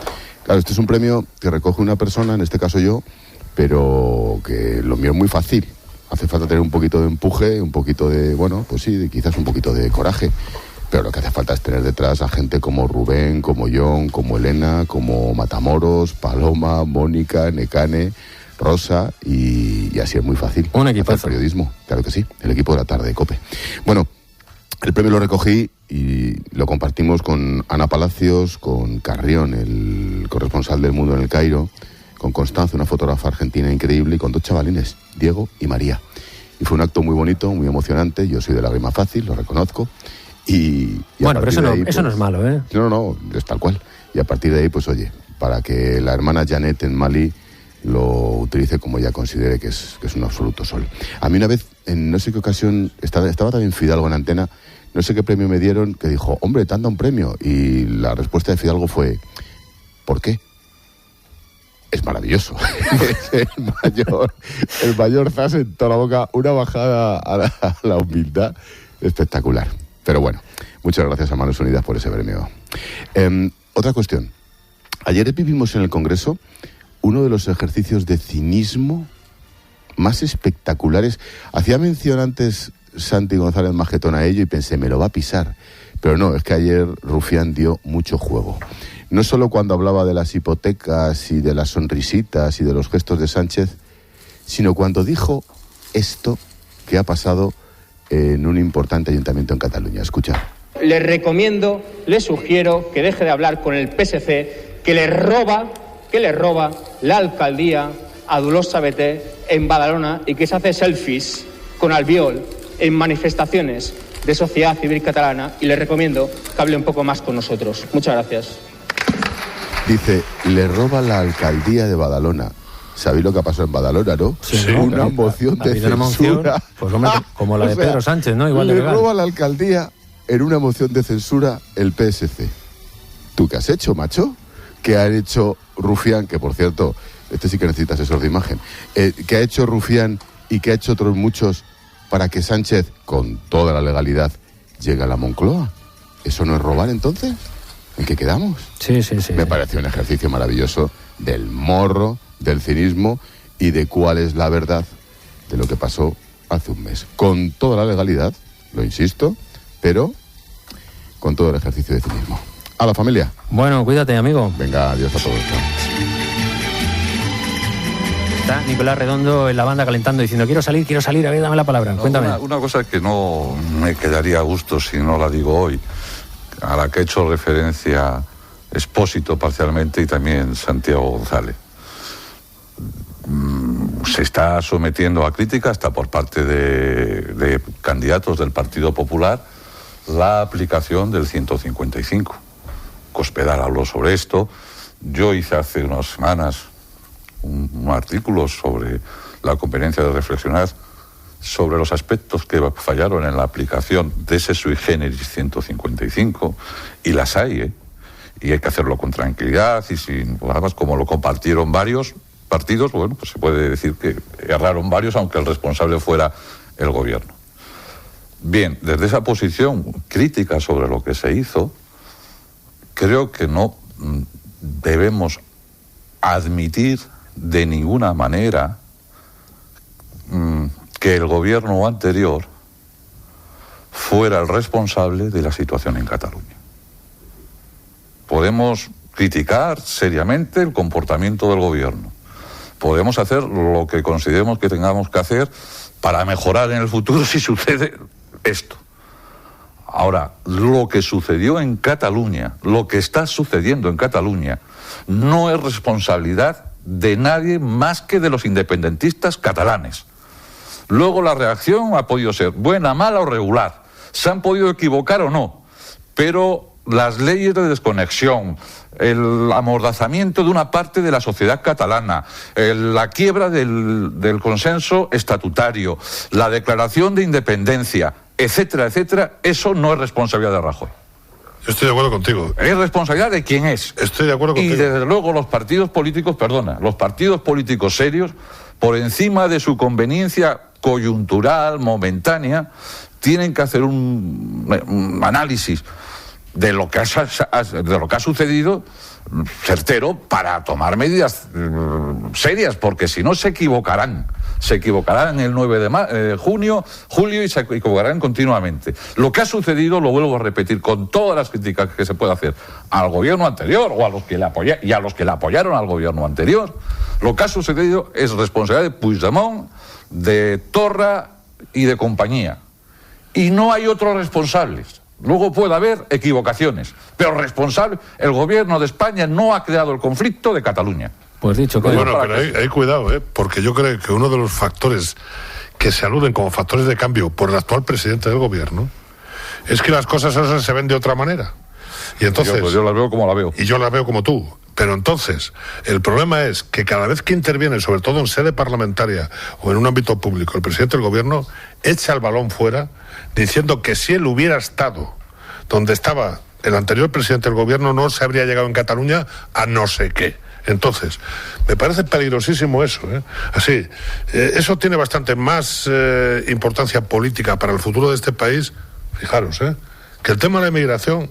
Claro, este es un premio que recoge una persona, en este caso yo, pero que lo mío es muy fácil. Hace falta tener un poquito de empuje, un poquito de, bueno, pues sí, quizás un poquito de coraje. Pero lo que hace falta es tener detrás a gente como Rubén, como John, como Elena, como Matamoros, Paloma, Mónica, Necane, Rosa, y así es muy fácil. Un equipazo. Hacer periodismo, claro que sí, el equipo de la tarde de COPE. Bueno, el premio lo recogí y lo compartimos con Ana Palacios, con Carrión, el corresponsal del Mundo en el Cairo, con Constanza, una fotógrafa argentina increíble, y con dos chavalines, Diego y María. Y fue un acto muy bonito, muy emocionante. Yo soy de lágrima fácil, lo reconozco. Y bueno, pero eso, ahí, eso no es malo, ¿eh? No, es tal cual. Y a partir de ahí, pues oye, para que la hermana Janet en Mali lo utilice como ella considere que es un absoluto sol. A mí una vez, en no sé qué ocasión, estaba también Fidalgo en antena, no sé qué premio me dieron, que dijo, hombre, te han dado un premio. Y la respuesta de Fidalgo fue, ¿por qué? Es maravilloso. Es el mayor zas en toda la boca, una bajada a la humildad espectacular. Pero bueno, muchas gracias a Manos Unidas por ese premio. Otra cuestión. Ayer vivimos en el Congreso uno de los ejercicios de cinismo más espectaculares. Hacía mención antes Santi González Magetón a ello y pensé, me lo va a pisar. Pero no, es que ayer Rufián dio mucho juego. No solo cuando hablaba de las hipotecas y de las sonrisitas y de los gestos de Sánchez, sino cuando dijo esto que ha pasado en un importante ayuntamiento en Cataluña. Escucha. Le recomiendo, le sugiero que deje de hablar con el PSC, que le roba la alcaldía a Dolors Sabater en Badalona y que se hace selfies con Albiol en manifestaciones de sociedad civil catalana, y le recomiendo que hable un poco más con nosotros. Muchas gracias. Dice, le roba la alcaldía de Badalona. ¿Sabéis lo que ha pasado en Badalona, no? Sí, una moción de censura. Pues hombre, como la de Pedro Sánchez, ¿no? Igual de legal. Le roba la alcaldía en una moción de censura el PSC. ¿Tú qué has hecho, macho? ¿Qué ha hecho Rufián? Que, por cierto, este sí que necesita asesor de imagen. ¿Qué ha hecho Rufián y qué ha hecho otros muchos para que Sánchez, con toda la legalidad, llegue a la Moncloa? ¿Eso no es robar, entonces? ¿En qué quedamos? Sí. Me pareció un ejercicio maravilloso del morro, del cinismo y de cuál es la verdad de lo que pasó hace un mes. Con toda la legalidad, lo insisto, pero con todo el ejercicio de cinismo. A la familia. Bueno, cuídate, amigo. Venga, adiós a todos. Está Nicolás Redondo en la banda calentando, diciendo, quiero salir, a ver, dame la palabra. Cuéntame. Una cosa que no me quedaría a gusto si no la digo hoy, a la que ha hecho referencia Expósito parcialmente y también Santiago González. Se está sometiendo a crítica hasta por parte de candidatos del Partido Popular la aplicación del 155. Cospedal habló sobre esto. Yo hice hace unas semanas un artículo sobre la conveniencia de reflexionar sobre los aspectos que fallaron en la aplicación de ese sui generis 155, y las hay, y hay que hacerlo con tranquilidad y sin, además, como lo compartieron varios partidos, bueno, pues se puede decir que erraron varios, aunque el responsable fuera el gobierno. Bien, desde esa posición crítica sobre lo que se hizo, creo que no debemos admitir de ninguna manera que el gobierno anterior fuera el responsable de la situación en Cataluña. Podemos criticar seriamente el comportamiento del gobierno. Podemos hacer lo que consideremos que tengamos que hacer para mejorar en el futuro si sucede esto. Ahora, lo que sucedió en Cataluña, lo que está sucediendo en Cataluña, no es responsabilidad de nadie más que de los independentistas catalanes. Luego la reacción ha podido ser buena, mala o regular. Se han podido equivocar o no, pero las leyes de desconexión, el amordazamiento de una parte de la sociedad catalana, la quiebra del consenso estatutario, la declaración de independencia, etcétera, etcétera, eso no es responsabilidad de Rajoy. Yo estoy de acuerdo contigo. Es responsabilidad de quien es. Estoy de acuerdo contigo. Y desde luego los partidos políticos serios, por encima de su conveniencia coyuntural, momentánea, tienen que hacer un análisis de lo que ha sucedido certero para tomar medidas serias, porque si no se equivocarán el 9 de julio y se equivocarán continuamente. Lo que ha sucedido, lo vuelvo a repetir, con todas las críticas que se puede hacer al gobierno anterior o a los que le apoyaron al gobierno anterior, lo que ha sucedido es responsabilidad de Puigdemont, de Torra y de compañía. Y no hay otros responsables. Luego puede haber equivocaciones, pero responsable, el gobierno de España no ha creado el conflicto de Cataluña. Pues dicho, pero hay cuidado, porque yo creo que uno de los factores que se aluden como factores de cambio por el actual presidente del gobierno es que las cosas esas se ven de otra manera. Y entonces, yo las veo como la veo. Y yo las veo como tú. Pero entonces, el problema es que cada vez que interviene, sobre todo en sede parlamentaria o en un ámbito público, el presidente del gobierno echa el balón fuera diciendo que si él hubiera estado donde estaba el anterior presidente del gobierno no se habría llegado en Cataluña a no sé qué. Entonces, me parece peligrosísimo eso, Así, eso tiene bastante más importancia política para el futuro de este país, fijaros, que el tema de la inmigración,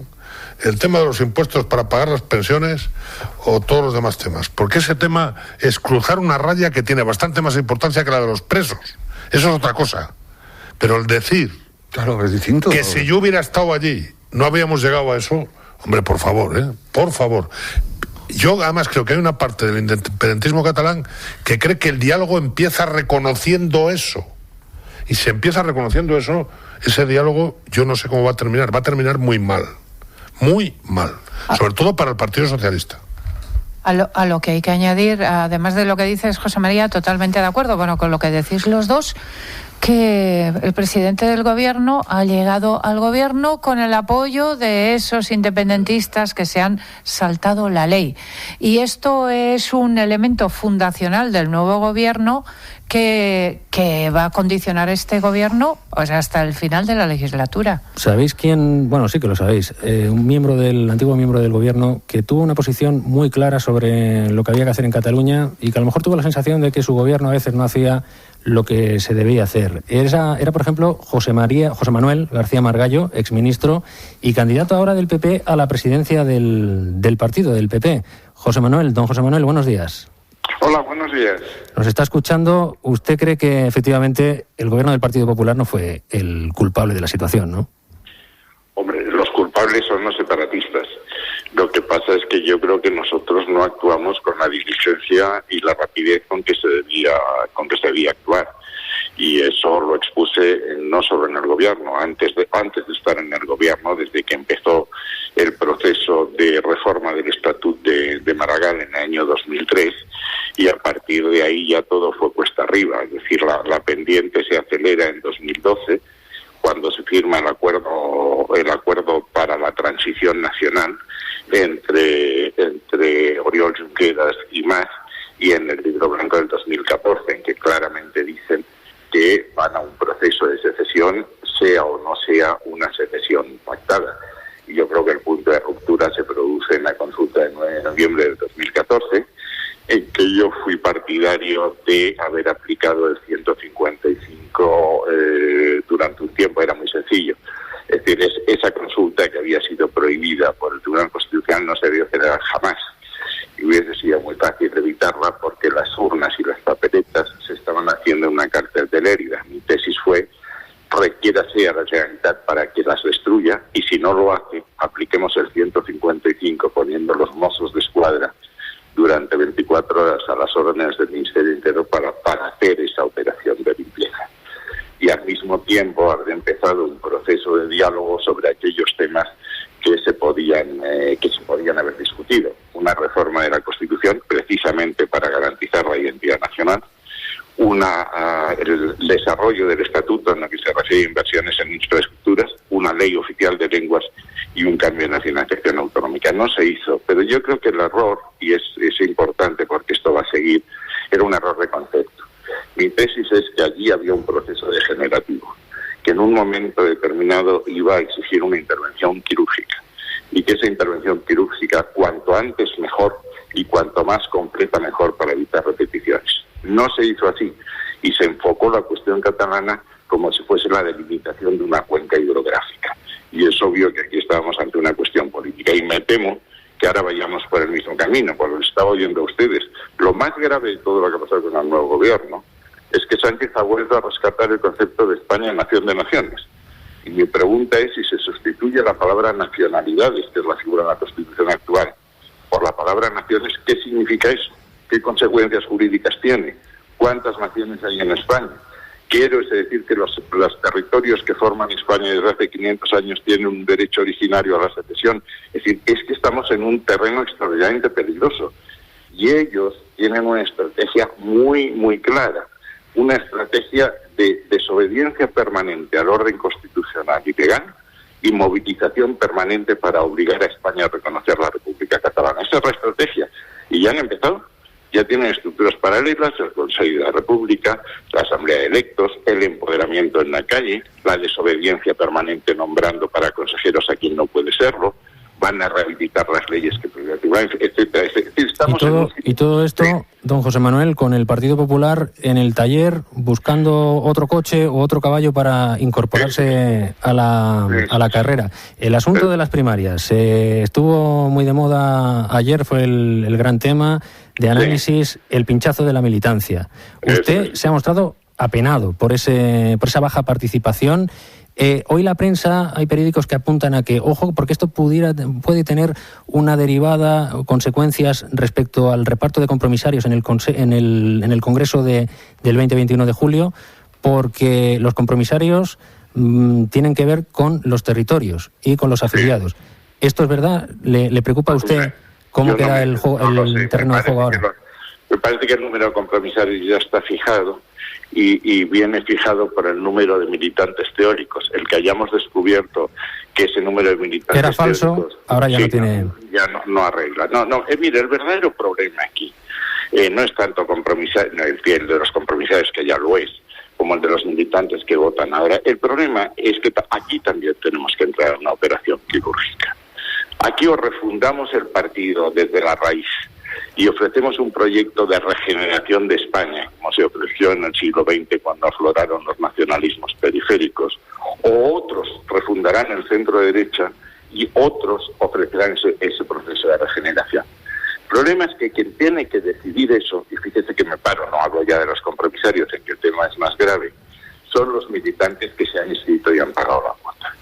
el tema de los impuestos para pagar las pensiones o todos los demás temas. Porque ese tema es cruzar una raya que tiene bastante más importancia que la de los presos. Eso es otra cosa. Pero el decir es distinto, que si yo hubiera estado allí no habíamos llegado a eso, hombre, por favor, por favor. Yo además creo que hay una parte del independentismo catalán que cree que el diálogo empieza reconociendo eso. Y si empieza reconociendo eso, ese diálogo yo no sé cómo va a terminar. Va a terminar muy mal. Muy mal. Sobre todo para el Partido Socialista. A lo que hay que añadir, además de lo que dices, José María, totalmente de acuerdo, bueno, con lo que decís los dos, que el presidente del gobierno ha llegado al gobierno con el apoyo de esos independentistas que se han saltado la ley. Y esto es un elemento fundacional del nuevo gobierno que va a condicionar este gobierno hasta el final de la legislatura. ¿Sabéis quién? Bueno, sí que lo sabéis. Un antiguo miembro del gobierno que tuvo una posición muy clara sobre lo que había que hacer en Cataluña y que a lo mejor tuvo la sensación de que su gobierno a veces no hacía lo que se debía hacer. Era por ejemplo, José Manuel García Margallo, exministro y candidato ahora del PP a la presidencia del partido, del PP. Don José Manuel, buenos días. Hola, buenos días. Nos está escuchando. ¿Usted cree que efectivamente el gobierno del Partido Popular no fue el culpable de la situación, no? Hombre, los culpables son los separatistas. Lo que pasa es que yo creo que nosotros no actuamos con la diligencia y la rapidez con que se debía actuar. Y eso lo expuse no solo en el gobierno, antes de estar en el gobierno, desde que empezó el proceso de reforma del Estatut de Maragall en el año 2003, y a partir de ahí ya todo fue cuesta arriba. Es decir, la pendiente se acelera en 2012, cuando se firma el acuerdo para la transición nacional entre Oriol Junqueras y Mas, y en el libro blanco del 2014, en que claramente dicen que van a un proceso de secesión, sea o no sea una secesión pactada. Y yo creo que el punto de ruptura se produce en la consulta del 9 de noviembre del 2014, en que yo fui partidario de haber aplicado el 155 durante un tiempo. Era muy sencillo. Es decir, esa consulta que había sido prohibida por el Tribunal Constitucional no se debió celebrar jamás. Y hubiese sido muy fácil evitarla porque las urnas y las papeletas se estaban haciendo en una cárcel de Lérida. Mi tesis fue: requiérase a la Generalitat para que las destruya, y si no lo hace, apliquemos el 155 poniendo los mozos de escuadra durante 24 horas a las órdenes del Ministerio Interior para hacer esa operación de limpieza. Y al mismo tiempo haber empezado un proceso de diálogo sobre aquellos temas que se podían haber discutido. Una reforma de la Constitución precisamente para garantizar la identidad nacional, el desarrollo del estatuto en lo que se refiere a inversiones en infraestructuras, una ley oficial de lenguas y un cambio nacional. no se hizo, pero yo creo que el error, y es importante porque esto va a seguir, era un error de concepto. Mi tesis es que allí había un proceso degenerativo, que en un momento determinado iba a exigir una intervención quirúrgica, y que esa intervención quirúrgica cuanto antes mejor y cuanto más completa mejor para evitar repeticiones. No se hizo así, y se enfocó la cuestión catalana como si fuese la delimitación de una cuenca hidrográfica. Y es obvio que aquí estábamos ante una cuestión política, y me temo que ahora vayamos por el mismo camino, por lo que estaba oyendo a ustedes. Lo más grave de todo lo que ha pasado con el nuevo gobierno es que Sánchez ha vuelto a rescatar el concepto de España nación de naciones. Y mi pregunta es si se sustituye la palabra nacionalidades, que es la figura de la Constitución actual, por la palabra naciones. ¿Qué significa eso? ¿Qué consecuencias jurídicas tiene? ¿Cuántas naciones hay en España? Quiero decir que los territorios que forman España desde hace 500 años tienen un derecho originario a la secesión. Es decir, es que estamos en un terreno extraordinariamente peligroso. Y ellos tienen una estrategia muy, muy clara. Una estrategia de desobediencia permanente al orden constitucional y legal y movilización permanente para obligar a España a reconocer la República Catalana. Esa es la estrategia. Y ya han empezado. Ya tienen estructuras paralelas, el Consejo de la República, la Asamblea de Electos, el empoderamiento en la calle, la desobediencia permanente nombrando para consejeros a quien no puede serlo, van a rehabilitar las leyes que privativan, etcétera. Y todo esto, don José Manuel, con el Partido Popular en el taller buscando otro coche o otro caballo para incorporarse a la carrera. El asunto de las primarias estuvo muy de moda ayer, fue el gran tema de análisis, el pinchazo de la militancia. Usted se ha mostrado apenado por esa baja participación. Hoy la prensa, hay periódicos que apuntan a que, ojo, porque esto puede tener una derivada o consecuencias respecto al reparto de compromisarios en el Congreso del 20-21 de julio, porque los compromisarios tienen que ver con los territorios y con los afiliados. ¿Esto es verdad? ¿Le preocupa a usted cómo queda el terreno de juego ahora? Me parece que el número de compromisarios ya está fijado. Y viene fijado por el número de militantes teóricos. El que hayamos descubierto que ese número de militantes era falso, teóricos, ahora ya no tiene... No arregla. Mire, el verdadero problema aquí no es tanto el de los compromisarios, que ya lo es, como el de los militantes que votan ahora. El problema es que aquí también tenemos que entrar en una operación quirúrgica. Aquí o refundamos el partido desde la raíz y ofrecemos un proyecto de regeneración de España, como se ofreció en el siglo XX cuando afloraron los nacionalismos periféricos, o otros refundarán el centro-derecha y otros ofrecerán ese proceso de regeneración. El problema es que quien tiene que decidir eso, y fíjese que me paro, no hablo ya de los compromisarios, en que el tema es más grave, son los militantes que se han inscrito y han pagado la cuota.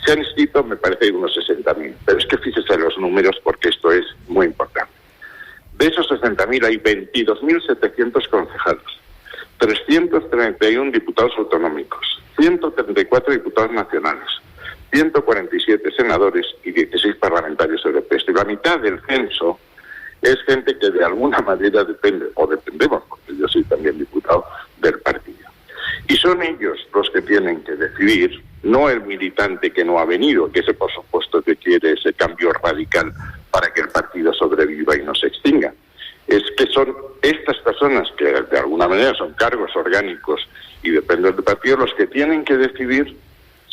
Se han inscrito, me parece, unos 60.000, pero es que fíjese los números porque esto es muy importante. De esos 60.000 hay 22.700 concejales, 331 diputados autonómicos, 134 diputados nacionales, 147 senadores y 16 parlamentarios europeos. Y la mitad del censo es gente que de alguna manera depende, o dependemos, porque yo soy también diputado, del partido. Y son ellos los que tienen que decidir, no el militante que no ha venido, que ese por supuesto que quiere ese cambio radical para que el partido sobreviva y no se extinga. Es que son estas personas que de alguna manera son cargos orgánicos y dependen del partido los que tienen que decidir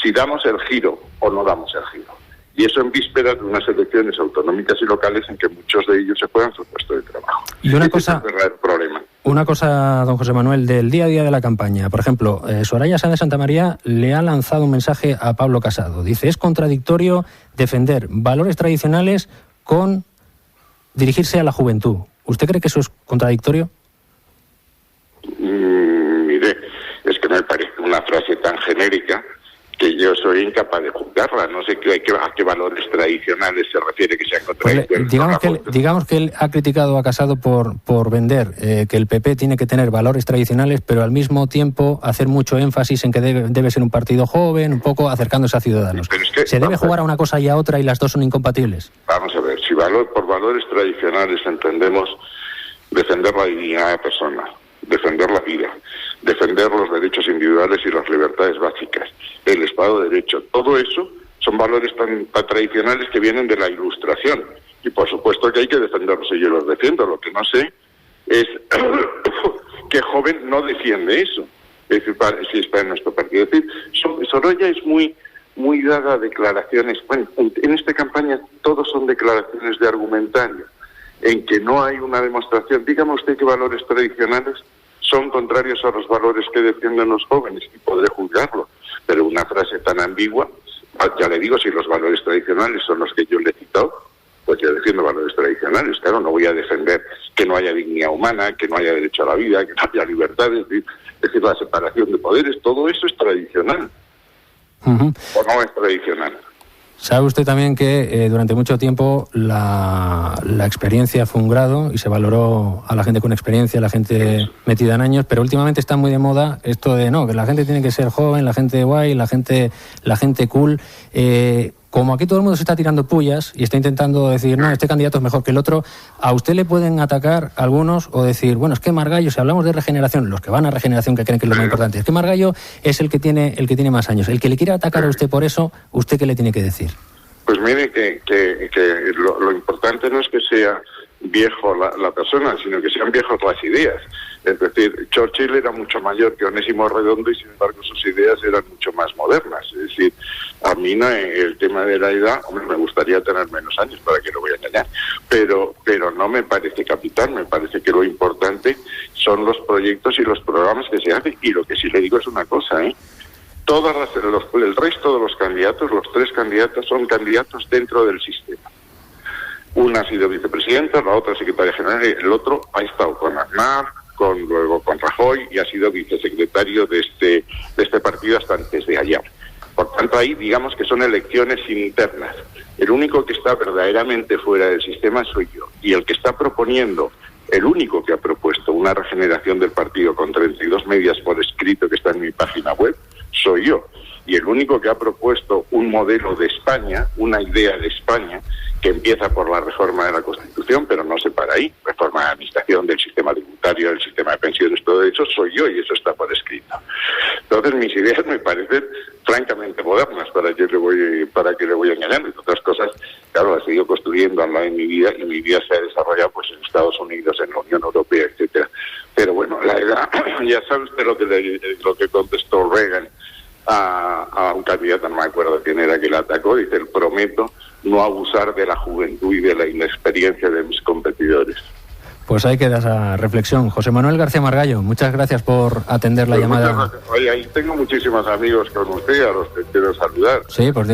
si damos el giro o no damos el giro. Y eso en vísperas de unas elecciones autonómicas y locales en que muchos de ellos se juegan su puesto de trabajo. Y una cosa, es el verdadero problema. Una cosa, don José Manuel, del día a día de la campaña. Por ejemplo, Soraya Sáenz de Santamaría le ha lanzado un mensaje a Pablo Casado. Dice, es contradictorio defender valores tradicionales con dirigirse a la juventud. ¿Usted cree que eso es contradictorio? Mire, es que me parece una frase tan genérica que yo soy incapaz de juzgarla. No sé a qué valores tradicionales se refiere que sean contradictorios. Pues, digamos que él ha criticado a Casado por vender que el PP tiene que tener valores tradicionales, pero al mismo tiempo hacer mucho énfasis en que debe ser un partido joven, un poco acercándose a Ciudadanos. Es que, ¿se debe jugar a una cosa y a otra y las dos son incompatibles? Vamos a ver, si por valores tradicionales entendemos defender la dignidad de la persona, defender la vida, defender los derechos individuales y las libertades básicas, el Estado de Derecho, todo eso son valores tan tradicionales que vienen de la Ilustración. Y por supuesto que hay que defenderlos, y yo los defiendo. Lo que no sé es que joven no defiende eso. Es decir, si es para nuestro partido. Es decir, Sorolla es muy dada a declaraciones. Bueno, en esta campaña todos son declaraciones de argumentario, en que no hay una demostración. Dígame usted qué valores tradicionales son contrarios a los valores que defienden los jóvenes, y podré juzgarlo. Pero una frase tan ambigua, ya le digo, si los valores tradicionales son los que yo le he citado, pues yo defiendo valores tradicionales. Claro, no voy a defender que no haya dignidad humana, que no haya derecho a la vida, que no haya libertad, es decir, la separación de poderes, todo eso es tradicional. ¿O no es tradicional? Sabe usted también que durante mucho tiempo la experiencia fue un grado y se valoró a la gente con experiencia, a la gente metida en años, pero últimamente está muy de moda esto de que la gente tiene que ser joven, la gente guay, la gente cool. Como aquí todo el mundo se está tirando pullas y está intentando decir, no, este candidato es mejor que el otro, ¿a usted le pueden atacar algunos o decir, bueno, es que Margallo, si hablamos de regeneración, los que van a regeneración, que creen que es lo más importante, es que Margallo es el que tiene más años? El que le quiera atacar a usted por eso, ¿usted qué le tiene que decir? Pues mire, que lo importante no es que sea viejo la persona, sino que sean viejos las ideas. Es decir, Churchill era mucho mayor que Onésimo Redondo y sin embargo sus ideas eran mucho más modernas. Es decir, a mí no, el tema de la edad, hombre, me gustaría tener menos años, para que no voy a engañar, pero no me parece capital. Me parece que lo importante son los proyectos y los programas que se hacen. Y lo que sí le digo es una cosa, el resto de los candidatos, los 3 candidatos, son candidatos dentro del sistema. Una ha sido vicepresidenta, la otra secretaria general, y el otro ha estado con Aznar, luego con Rajoy, y ha sido vicesecretario de este partido hasta antes de ayer. Por tanto, ahí digamos que son elecciones internas. El único que está verdaderamente fuera del sistema soy yo. Y el que está proponiendo, el único que ha propuesto una regeneración del partido con 32 medidas por escrito que está en mi página web, soy yo. Y el único que ha propuesto un modelo de España, una idea de España, que empieza por la reforma de la Constitución, pero no se para ahí. Reforma de la administración, del sistema tributario, del sistema de pensiones, todo eso soy yo y eso está por escrito. Entonces mis ideas me parecen francamente modernas, para que le voy engañando. Y otras cosas, claro, las he ido construyendo a lo largo de mi vida, y mi vida se ha desarrollado pues en Estados Unidos, en la Unión Europea, etcétera. Pero bueno, la edad, ya sabe usted lo que contestó Reagan a un candidato, no me acuerdo quién era, que le atacó. Dice, prometo no abusar de la juventud y de la inexperiencia de mis competidores. Pues ahí queda esa reflexión. José Manuel García Margallo, muchas gracias por atender la llamada. Oye, ahí tengo muchísimos amigos con usted, a los que quiero saludar. Sí, pues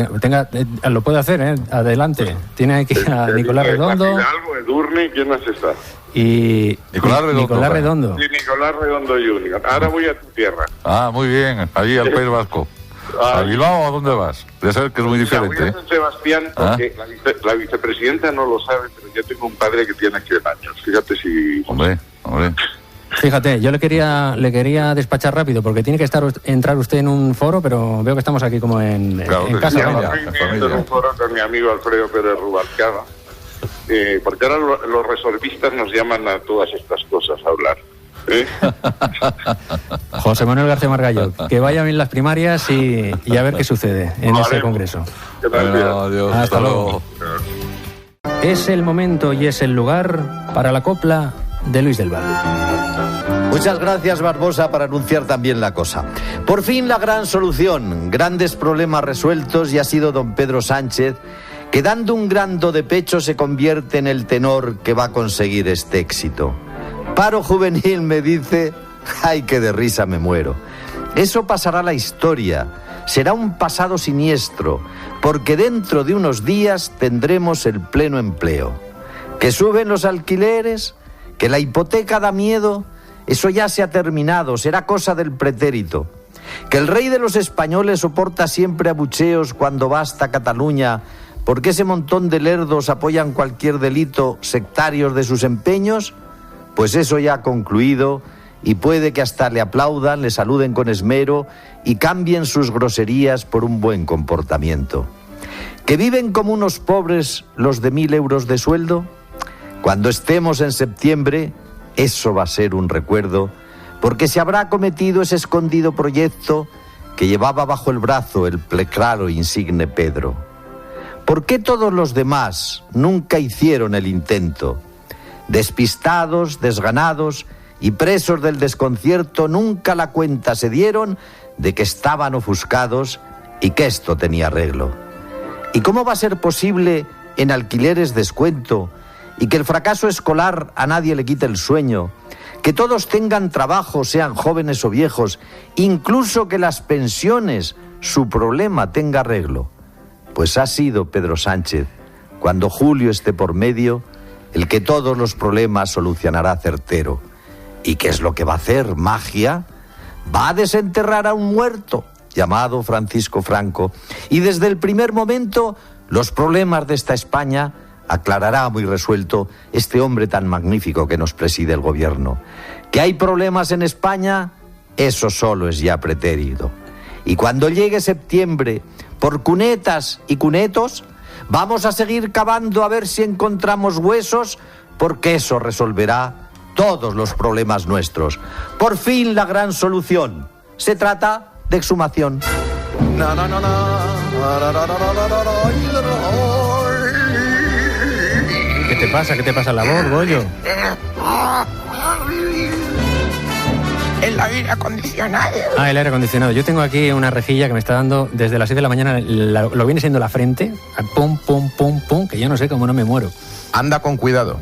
lo puede hacer, adelante. Tiene aquí a Nicolás Redondo. Hidalgo, Edurne, ¿quién más está? Y Nicolás Redondo. Sí, Nicolás Redondo Junior. Ahora voy a tu tierra. Ah, muy bien, allí al País Vasco. ¿A Bilbao o a dónde vas? De saber que es muy diferente. Voy a San Sebastián, porque la vicepresidenta no lo sabe, pero yo tengo un padre que tiene 100 años. Fíjate si... Hombre. Fíjate, yo le quería despachar rápido, porque tiene que entrar usted en un foro, pero veo que estamos aquí como en casa. En un foro con mi amigo Alfredo Pérez Rubalcaba, porque ahora los resolvistas nos llaman a todas estas cosas a hablar. José Manuel García Margallo, que vaya bien las primarias y a ver qué sucede en ese congreso. Adiós, hasta luego. Es el momento y es el lugar para la copla de Luis del Val. Muchas gracias, Barbosa, para anunciar también la cosa. Por fin la gran solución, grandes problemas resueltos, y ha sido don Pedro Sánchez, que dando un gran do de pecho se convierte en el tenor que va a conseguir este éxito. Paro juvenil, me dice, ay, que de risa me muero. Eso pasará a la historia, será un pasado siniestro, porque dentro de unos días tendremos el pleno empleo. Que suben los alquileres, que la hipoteca da miedo, eso ya se ha terminado, será cosa del pretérito. Que el rey de los españoles soporta siempre abucheos cuando basta Cataluña, porque ese montón de lerdos apoyan cualquier delito sectarios de sus empeños. Pues eso ya ha concluido, y puede que hasta le aplaudan, le saluden con esmero y cambien sus groserías por un buen comportamiento. ¿Que viven como unos pobres los de 1.000 euros de sueldo? Cuando estemos en septiembre, eso va a ser un recuerdo, porque se habrá cometido ese escondido proyecto que llevaba bajo el brazo el pleclaro insigne Pedro. ¿Por qué todos los demás nunca hicieron el intento? Despistados, desganados y presos del desconcierto, nunca la cuenta se dieron de que estaban ofuscados y que esto tenía arreglo. ¿Y cómo va a ser posible en alquileres descuento y que el fracaso escolar a nadie le quite el sueño? Que todos tengan trabajo, sean jóvenes o viejos, incluso que las pensiones, su problema tenga arreglo. Pues ha sido Pedro Sánchez, cuando Julio esté por medio, el que todos los problemas solucionará certero. ¿Y qué es lo que va a hacer? ¿Magia? Va a desenterrar a un muerto llamado Francisco Franco, y desde el primer momento los problemas de esta España aclarará muy resuelto este hombre tan magnífico que nos preside el gobierno. ¿Que hay problemas en España? Eso solo es ya pretérito. Y cuando llegue septiembre, por cunetas y cunetos, vamos a seguir cavando a ver si encontramos huesos, porque eso resolverá todos los problemas nuestros. Por fin la gran solución. Se trata de exhumación. ¿Qué te pasa? ¿Qué te pasa en la voz, Goyo? El aire acondicionado. Ah, el aire acondicionado. Yo tengo aquí una rejilla que me está dando desde las 6 de la mañana, lo viene siendo la frente, pum, pum, pum, pum, que yo no sé cómo no me muero. Anda con cuidado.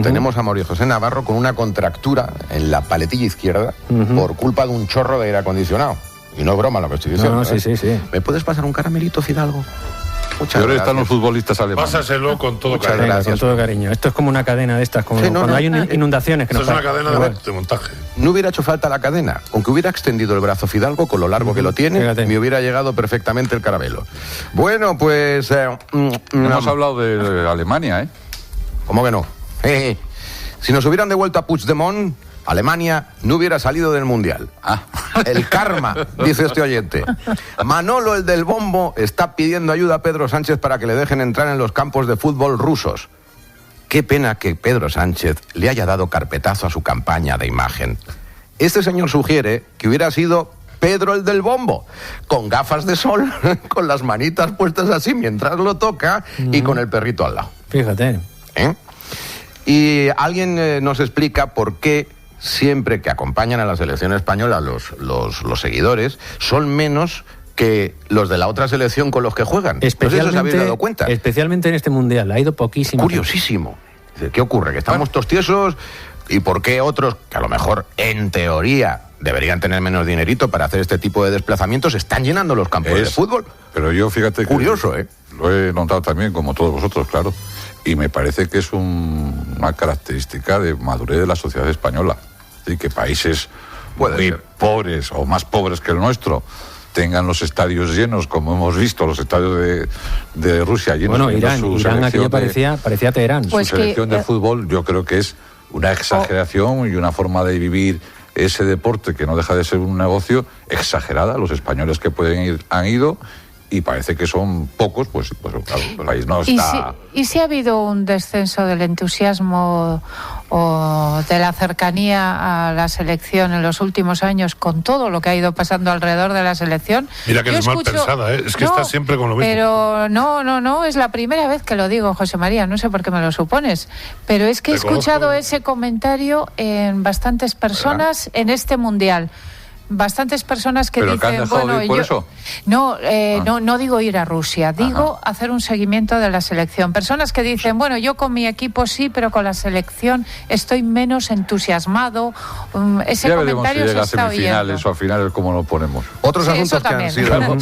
Tenemos a María José Navarro con una contractura en la paletilla izquierda por culpa de un chorro de aire acondicionado. Y no es broma lo que estoy diciendo. No, sí. ¿Me puedes pasar un caramelito, Fidalgo? Muchas Pero gracias. están los futbolistas alemanes. Pásaselo con todo Muchas cariño. gracias. Con todo cariño. Esto es como una cadena de estas, como cuando hay inundaciones. Que Esto nos es una cadena de montaje. No hubiera hecho falta la cadena. Aunque hubiera extendido el brazo Fidalgo con lo largo que lo tiene, Fíjate. me hubiera llegado perfectamente el caramelo. Bueno, pues... No hemos hablado de Alemania, ¿eh? ¿Cómo que no? Si nos hubieran devuelto a Puigdemont, Alemania no hubiera salido del Mundial. El karma, dice este oyente. Manolo, el del bombo, está pidiendo ayuda a Pedro Sánchez para que le dejen entrar en los campos de fútbol rusos. Qué pena que Pedro Sánchez le haya dado carpetazo a su campaña de imagen. Este señor sugiere que hubiera sido Pedro el del bombo, con gafas de sol, con las manitas puestas así mientras lo toca y con el perrito al lado. Fíjate. Y alguien nos explica por qué siempre que acompañan a la selección española los seguidores son menos que los de la otra selección con los que juegan. No sé si os habéis dado cuenta. Especialmente en este Mundial, ha ido poquísimo. Curiosísimo. ¿Qué ocurre? ¿Que estamos tostiesos? ¿Y por qué otros, que a lo mejor en teoría deberían tener menos dinerito para hacer este tipo de desplazamientos, están llenando los campos de fútbol? Pero yo, fíjate que... Curioso, ¿eh? Lo he notado también, como todos vosotros, claro. Y me parece que es una característica de madurez de la sociedad española. Y que países muy pobres o más pobres que el nuestro tengan los estadios llenos, como hemos visto, los estadios de Rusia llenos. Bueno, Irán aquello parecía Teherán. Pues su selección de fútbol, yo creo que es una exageración y una forma de vivir ese deporte que no deja de ser un negocio exagerada. Los españoles que pueden ir han ido y parece que son pocos, pues claro, el país no está... ¿Y si ha habido un descenso del entusiasmo o de la cercanía a la selección en los últimos años con todo lo que ha ido pasando alrededor de la selección? Mira que eres mal pensada, ¿eh? Es que estás siempre con lo mismo. Pero no, es la primera vez que lo digo, José María, no sé por qué me lo supones, pero es que he escuchado ese comentario en bastantes personas en este Mundial. Bastantes personas que dicen, bueno, yo no digo ir a Rusia, digo hacer un seguimiento de la selección. Personas que dicen, bueno, yo con mi equipo sí, pero con la selección estoy menos entusiasmado. Ese ya comentario veremos si llega se está a semifinales oyendo. o a finales cómo lo ponemos. Otros asuntos que han sido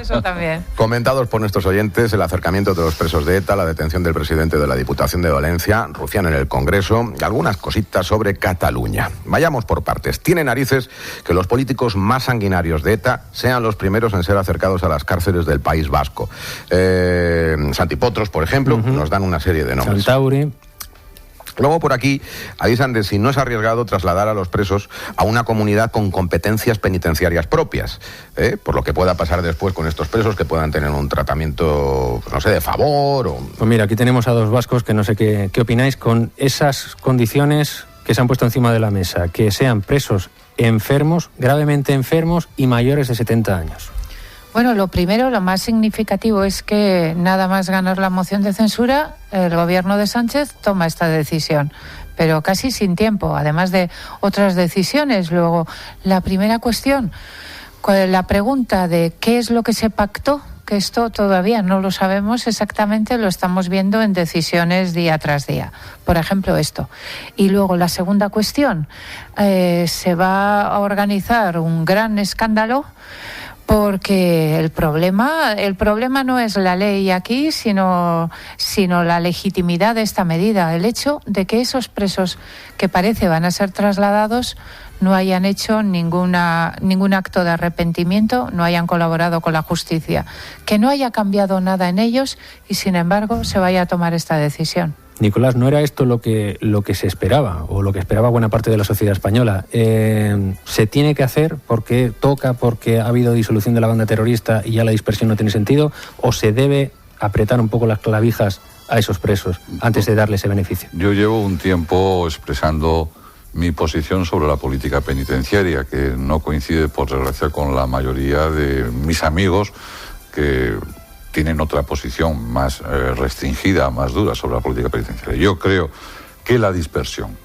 eso también. comentados por nuestros oyentes: el acercamiento de los presos de ETA, la detención del presidente de la Diputación de Valencia, Rufián en el Congreso y algunas cositas sobre Cataluña. Vayamos por partes. Tiene narices que los políticos más sanguinarios de ETA sean los primeros en ser acercados a las cárceles del País Vasco. Santipotros, por ejemplo, nos dan una serie de nombres. Santauri. Luego por aquí avisan de si no es arriesgado trasladar a los presos a una comunidad con competencias penitenciarias propias, por lo que pueda pasar después con estos presos, que puedan tener un tratamiento, pues no sé, de favor o... Pues mira, aquí tenemos a dos vascos que no sé qué opináis con esas condiciones que se han puesto encima de la mesa, que sean presos enfermos, gravemente enfermos y mayores de 70 años. Bueno, lo primero, lo más significativo es que nada más ganar la moción de censura, el gobierno de Sánchez toma esta decisión, pero casi sin tiempo, además de otras decisiones. Luego, la primera cuestión, la pregunta de qué es lo que se pactó, que esto todavía no lo sabemos exactamente, lo estamos viendo en decisiones día tras día. Por ejemplo, esto. Y luego la segunda cuestión, se va a organizar un gran escándalo porque el problema no es la ley aquí, sino la legitimidad de esta medida. El hecho de que esos presos que parece van a ser trasladados no hayan hecho ningún acto de arrepentimiento, no hayan colaborado con la justicia, que no haya cambiado nada en ellos y, sin embargo, se vaya a tomar esta decisión. Nicolás, ¿no era esto lo que se esperaba o lo que esperaba buena parte de la sociedad española? ¿Se tiene que hacer porque toca, porque ha habido disolución de la banda terrorista y ya la dispersión no tiene sentido? ¿O se debe apretar un poco las clavijas a esos presos antes de darle ese beneficio? Yo llevo un tiempo expresando mi posición sobre la política penitenciaria, que no coincide, por desgracia, con la mayoría de mis amigos que tienen otra posición más restringida, más dura sobre la política penitenciaria. Yo creo que la dispersión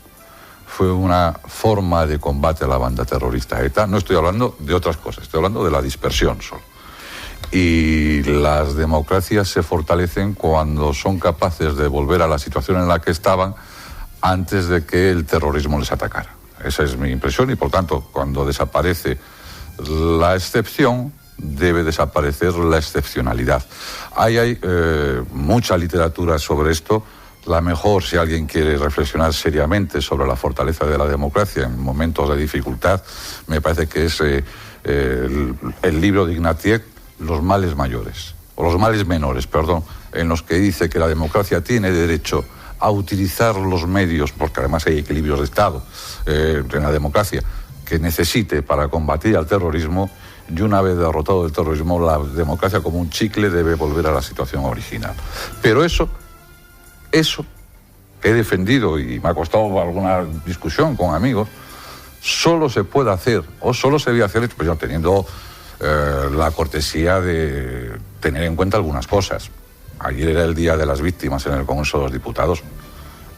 fue una forma de combate a la banda terrorista ETA. No estoy hablando de otras cosas, estoy hablando de la dispersión solo. Y las democracias se fortalecen cuando son capaces de volver a la situación en la que estaban antes de que el terrorismo les atacara. Esa es mi impresión y, por tanto, cuando desaparece la excepción, debe desaparecer la excepcionalidad. Hay mucha literatura sobre esto. La mejor, si alguien quiere reflexionar seriamente sobre la fortaleza de la democracia en momentos de dificultad, me parece que es el libro de Ignatieff, Los males mayores, o los males menores, perdón, en los que dice que la democracia tiene derecho a utilizar los medios, porque además hay equilibrios de Estado en la democracia, que necesite para combatir al terrorismo. Y una vez derrotado el terrorismo, la democracia como un chicle debe volver a la situación original. Pero eso que he defendido y me ha costado alguna discusión con amigos, solo se puede hacer, o solo se debe hacer, pues, teniendo la cortesía de tener en cuenta algunas cosas. Ayer era el Día de las Víctimas en el Congreso de los Diputados.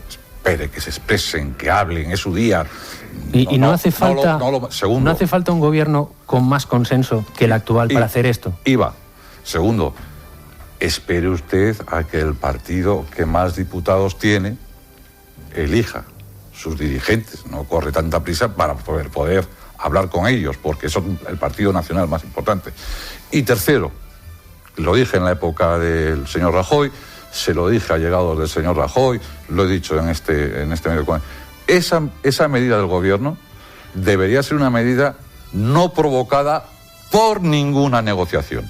Espere que se expresen, que hablen, es su día. No hace falta un gobierno con más consenso que el actual para hacer esto. Segundo, espere usted a que el partido que más diputados tiene elija sus dirigentes. No corre tanta prisa para poder hablar con ellos, porque son el partido nacional más importante. Y tercero, lo dije en la época del señor Rajoy, se lo dije a allegados del señor Rajoy, lo he dicho en este medio. Esa medida del gobierno debería ser una medida no provocada por ninguna negociación,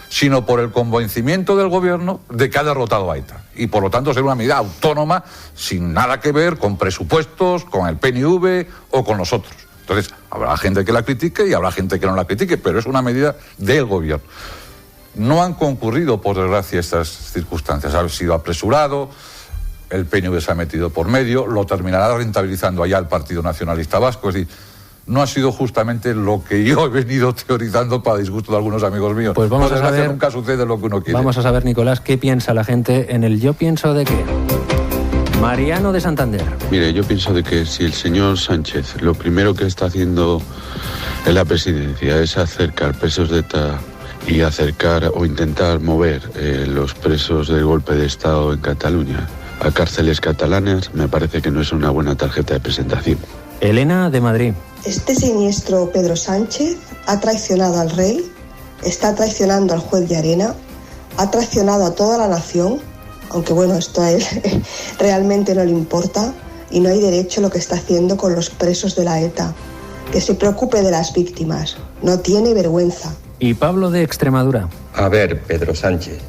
sino por el convencimiento del gobierno de que ha derrotado a ETA. Y por lo tanto ser una medida autónoma, sin nada que ver con presupuestos, con el PNV o con nosotros. Entonces, habrá gente que la critique y habrá gente que no la critique, pero es una medida del gobierno. No han concurrido, por desgracia, estas circunstancias. Ha sido apresurado, el PNV se ha metido por medio, lo terminará rentabilizando allá el Partido Nacionalista Vasco. Es decir, no ha sido justamente lo que yo he venido teorizando para disgusto de algunos amigos míos. Pues vamos a saber, nunca sucede lo que uno quiere. Vamos a saber, Nicolás, qué piensa la gente en el Yo pienso de qué. Mariano de Santander. Mire, yo pienso de que si el señor Sánchez lo primero que está haciendo en la presidencia es acercar presos de ETA y acercar o intentar mover los presos del golpe de Estado en Cataluña a cárceles catalanas, me parece que no es una buena tarjeta de presentación. Elena de Madrid. Este siniestro Pedro Sánchez ha traicionado al rey, está traicionando al juez Llarena, ha traicionado a toda la nación, aunque bueno, esto a él realmente no le importa y no hay derecho a lo que está haciendo con los presos de la ETA. Que se preocupe de las víctimas, no tiene vergüenza. Y Pablo de Extremadura. A ver, Pedro Sánchez,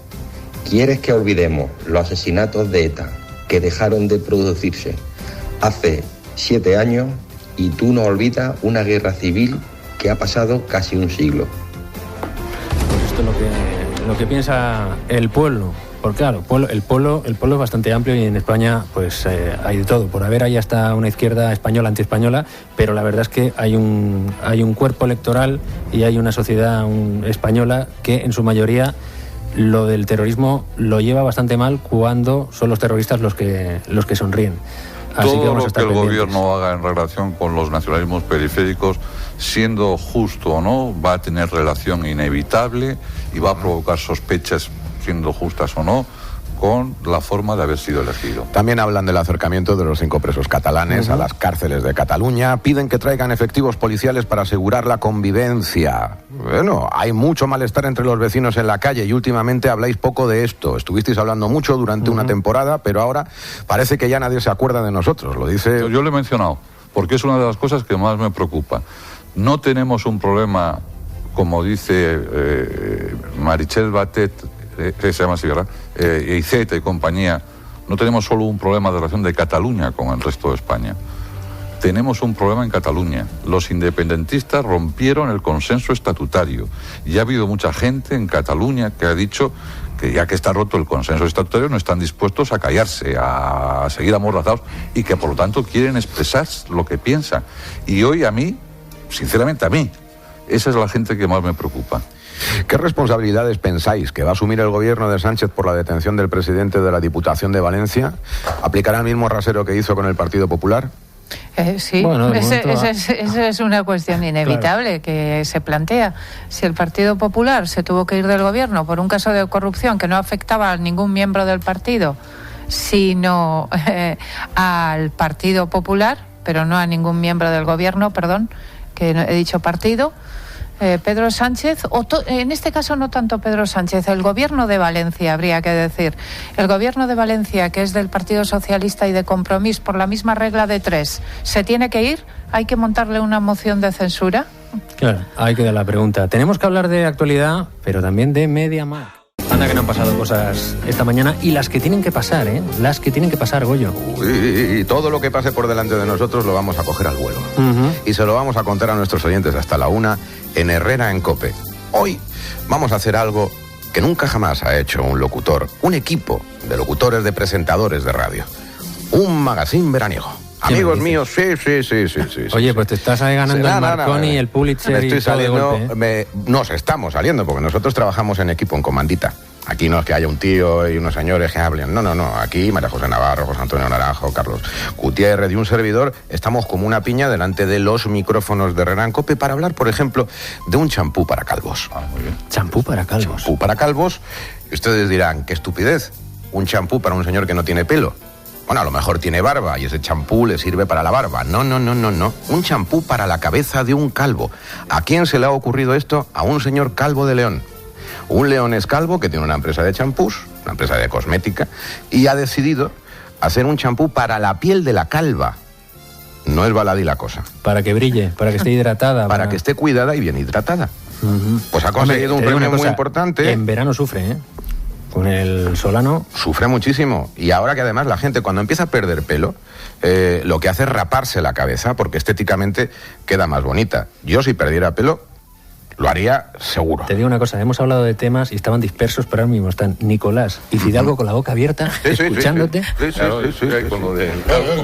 ¿quieres que olvidemos los asesinatos de ETA que dejaron de producirse hace 7 años y tú no olvidas una guerra civil que ha pasado casi un siglo? Pues esto es lo que piensa el pueblo. Porque claro, el polo es bastante amplio y en España pues hay de todo. Por haber hay hasta una izquierda española, antiespañola, pero la verdad es que hay un cuerpo electoral y hay una sociedad española que en su mayoría lo del terrorismo lo lleva bastante mal cuando son los terroristas los que sonríen. Así todo que vamos lo a estar que el pendientes. gobierno haga en relación con los nacionalismos periféricos, siendo justo o no, va a tener relación inevitable y va a provocar sospechas, siendo justas o no, con la forma de haber sido elegido. También hablan del acercamiento de los 5 presos catalanes a las cárceles de Cataluña. Piden que traigan efectivos policiales para asegurar la convivencia. Bueno, hay mucho malestar entre los vecinos en la calle y últimamente habláis poco de esto. Estuvisteis hablando mucho durante una temporada, pero ahora parece que ya nadie se acuerda de nosotros. Lo dice... Yo lo he mencionado, porque es una de las cosas que más me preocupa. No tenemos un problema, como dice Meritxell Batet, que se llama así, ¿verdad? Iceta y compañía, no tenemos solo un problema de relación de Cataluña con el resto de España. Tenemos un problema en Cataluña. Los independentistas rompieron el consenso estatutario y ha habido mucha gente en Cataluña que ha dicho que ya que está roto el consenso estatutario no están dispuestos a callarse, a seguir amordazados y que por lo tanto quieren expresar lo que piensan. Y hoy a mí, sinceramente a mí, esa es la gente que más me preocupa. ¿Qué responsabilidades pensáis que va a asumir el gobierno de Sánchez por la detención del presidente de la Diputación de Valencia? ¿Aplicará el mismo rasero que hizo con el Partido Popular? Sí, bueno, esa es una cuestión inevitable, claro, que se plantea. Si el Partido Popular se tuvo que ir del gobierno por un caso de corrupción que no afectaba a ningún miembro del partido, sino al Partido Popular, pero no a ningún miembro del gobierno, perdón, que he dicho partido, Pedro Sánchez, en este caso no tanto Pedro Sánchez, el gobierno de Valencia, habría que decir. El gobierno de Valencia, que es del Partido Socialista y de Compromís, por la misma regla de 3, ¿se tiene que ir? ¿Hay que montarle una moción de censura? Claro, ahí queda la pregunta. Tenemos que hablar de actualidad, pero también de MediaMarkt. Anda que no han pasado cosas esta mañana y las que tienen que pasar, las que tienen que pasar, Goyo. Y todo lo que pase por delante de nosotros lo vamos a coger al vuelo. Y se lo vamos a contar a nuestros oyentes hasta la 1 en Herrera en COPE. Hoy vamos a hacer algo que nunca jamás ha hecho un locutor, un equipo de locutores, de presentadores de radio. Un magazín veraniego. Amigos míos, sí. Oye, pues te estás ahí ganando el Marconi, el Pulitzer y todo de golpe, ¿eh? Nos estamos saliendo, porque nosotros trabajamos en equipo, en comandita. Aquí no es que haya un tío y unos señores que hablen. No. Aquí María José Navarro, José Antonio Naranjo, Carlos Gutiérrez y un servidor estamos como una piña delante de los micrófonos de Herrera en COPE para hablar, por ejemplo, de un champú para calvos. Muy bien. Champú para calvos. Champú para calvos. Y ustedes dirán, qué estupidez. Un champú para un señor que no tiene pelo. Bueno, a lo mejor tiene barba y ese champú le sirve para la barba. No. Un champú para la cabeza de un calvo. ¿A quién se le ha ocurrido esto? A un señor calvo de León. Un leonés calvo que tiene una empresa de champús, una empresa de cosmética, y ha decidido hacer un champú para la piel de la calva. No es baladí la cosa. Para que brille, para que esté hidratada. Para que esté cuidada y bien hidratada. Pues ha conseguido un premio muy importante. En verano sufre, ¿eh? Con el solano. Sufre muchísimo. Y ahora que además la gente cuando empieza a perder pelo, lo que hace es raparse la cabeza porque estéticamente queda más bonita. Yo si perdiera pelo, lo haría seguro. Te digo una cosa, hemos hablado de temas y estaban dispersos, pero ahora mismo están Nicolás y Fidalgo con la boca abierta, escuchándote. Sí.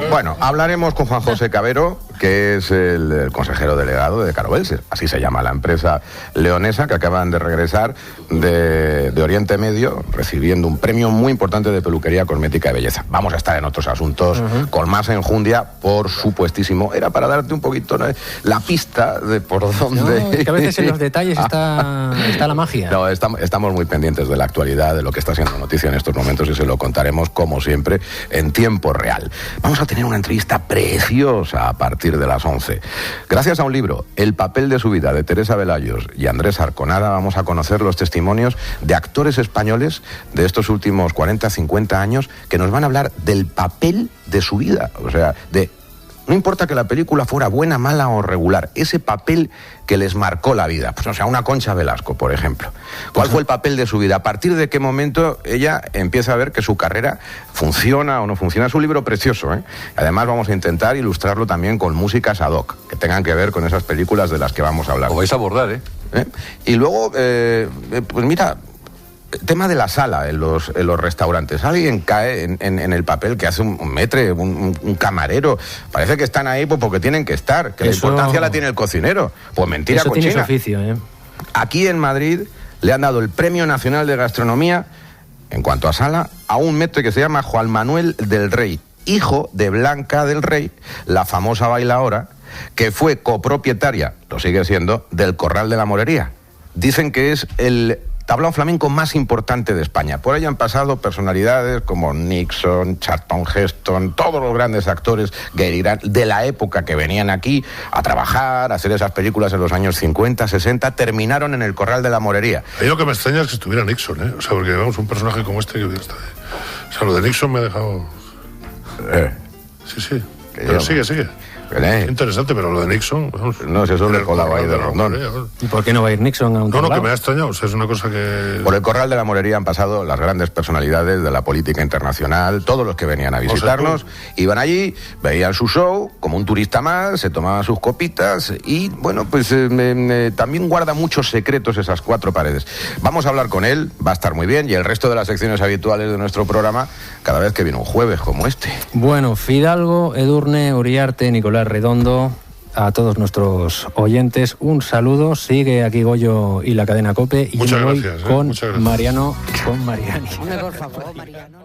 Bueno, hablaremos con Juan José Cabero, que es el consejero delegado de Caro Belser. Así se llama la empresa leonesa, que acaban de regresar de Oriente Medio, recibiendo un premio muy importante de peluquería, cosmética y belleza. Vamos a estar en otros asuntos con más enjundia, por supuestísimo. Era para darte un poquito la pista de por dónde... No, es que a veces en los detalles está la magia. No, estamos muy pendientes de la actualidad, de lo que está siendo noticia en estos momentos y se lo contaremos, como siempre, en tiempo real. Vamos a tener una entrevista preciosa a partir de las 11. Gracias a un libro, El papel de su vida, de Teresa Velayos y Andrés Arconada, vamos a conocer los testimonios de actores españoles de estos últimos 40, 50 años que nos van a hablar del papel de su vida, o sea, no importa que la película fuera buena, mala o regular, ese papel que les marcó la vida. Pues, o sea, una Concha Velasco, por ejemplo. ¿Cuál fue el papel de su vida? ¿A partir de qué momento ella empieza a ver que su carrera funciona o no funciona? Es un libro precioso, ¿eh? Además, vamos a intentar ilustrarlo también con músicas ad hoc, que tengan que ver con esas películas de las que vamos a hablar. Lo vais a abordar, ¿eh? Y luego, pues mira... tema de la sala en los restaurantes. Alguien cae en el papel que hace un maître, un camarero. Parece que están ahí pues porque tienen que estar, que eso, la importancia la tiene el cocinero. Pues mentira cochina. Eso tiene su oficio, ¿eh? Aquí en Madrid le han dado el Premio Nacional de Gastronomía, en cuanto a sala, a un maître que se llama Juan Manuel del Rey, hijo de Blanca del Rey, la famosa bailaora, que fue copropietaria, lo sigue siendo, del Corral de la Morería. Dicen que es el tablao flamenco más importante de España. Por ahí han pasado personalidades como Nixon, Charlton Heston, todos los grandes actores Gary Grant de la época que venían aquí a trabajar, a hacer esas películas en los años 50, 60, terminaron en el Corral de la Morería. Ahí lo que me extraña es que estuviera Nixon, ¿eh? O sea, porque vamos, un personaje como este que está... O sea, lo de Nixon me ha dejado... Sí. Pero sigue. Es interesante, pero lo de Nixon... Vamos, no, si eso le colaba ahí de Rondón. ¿Y por qué no va a ir Nixon a un No, que me ha extrañado, o sea, es una cosa que... Por el Corral de la Morería han pasado las grandes personalidades de la política internacional, todos los que venían a visitarnos, iban allí, veían su show, como un turista más, se tomaban sus copitas y, bueno, pues también guarda muchos secretos esas cuatro paredes. Vamos a hablar con él, va a estar muy bien, y el resto de las secciones habituales de nuestro programa, cada vez que viene un jueves como este. Bueno, Fidalgo, Edurne, Uriarte, Nicolás Redondo, a todos nuestros oyentes, un saludo. Sigue aquí Goyo y la cadena COPE. Y muchas yo me voy gracias, con muchas gracias. Mariano, con Mariani. Por favor, Mariano.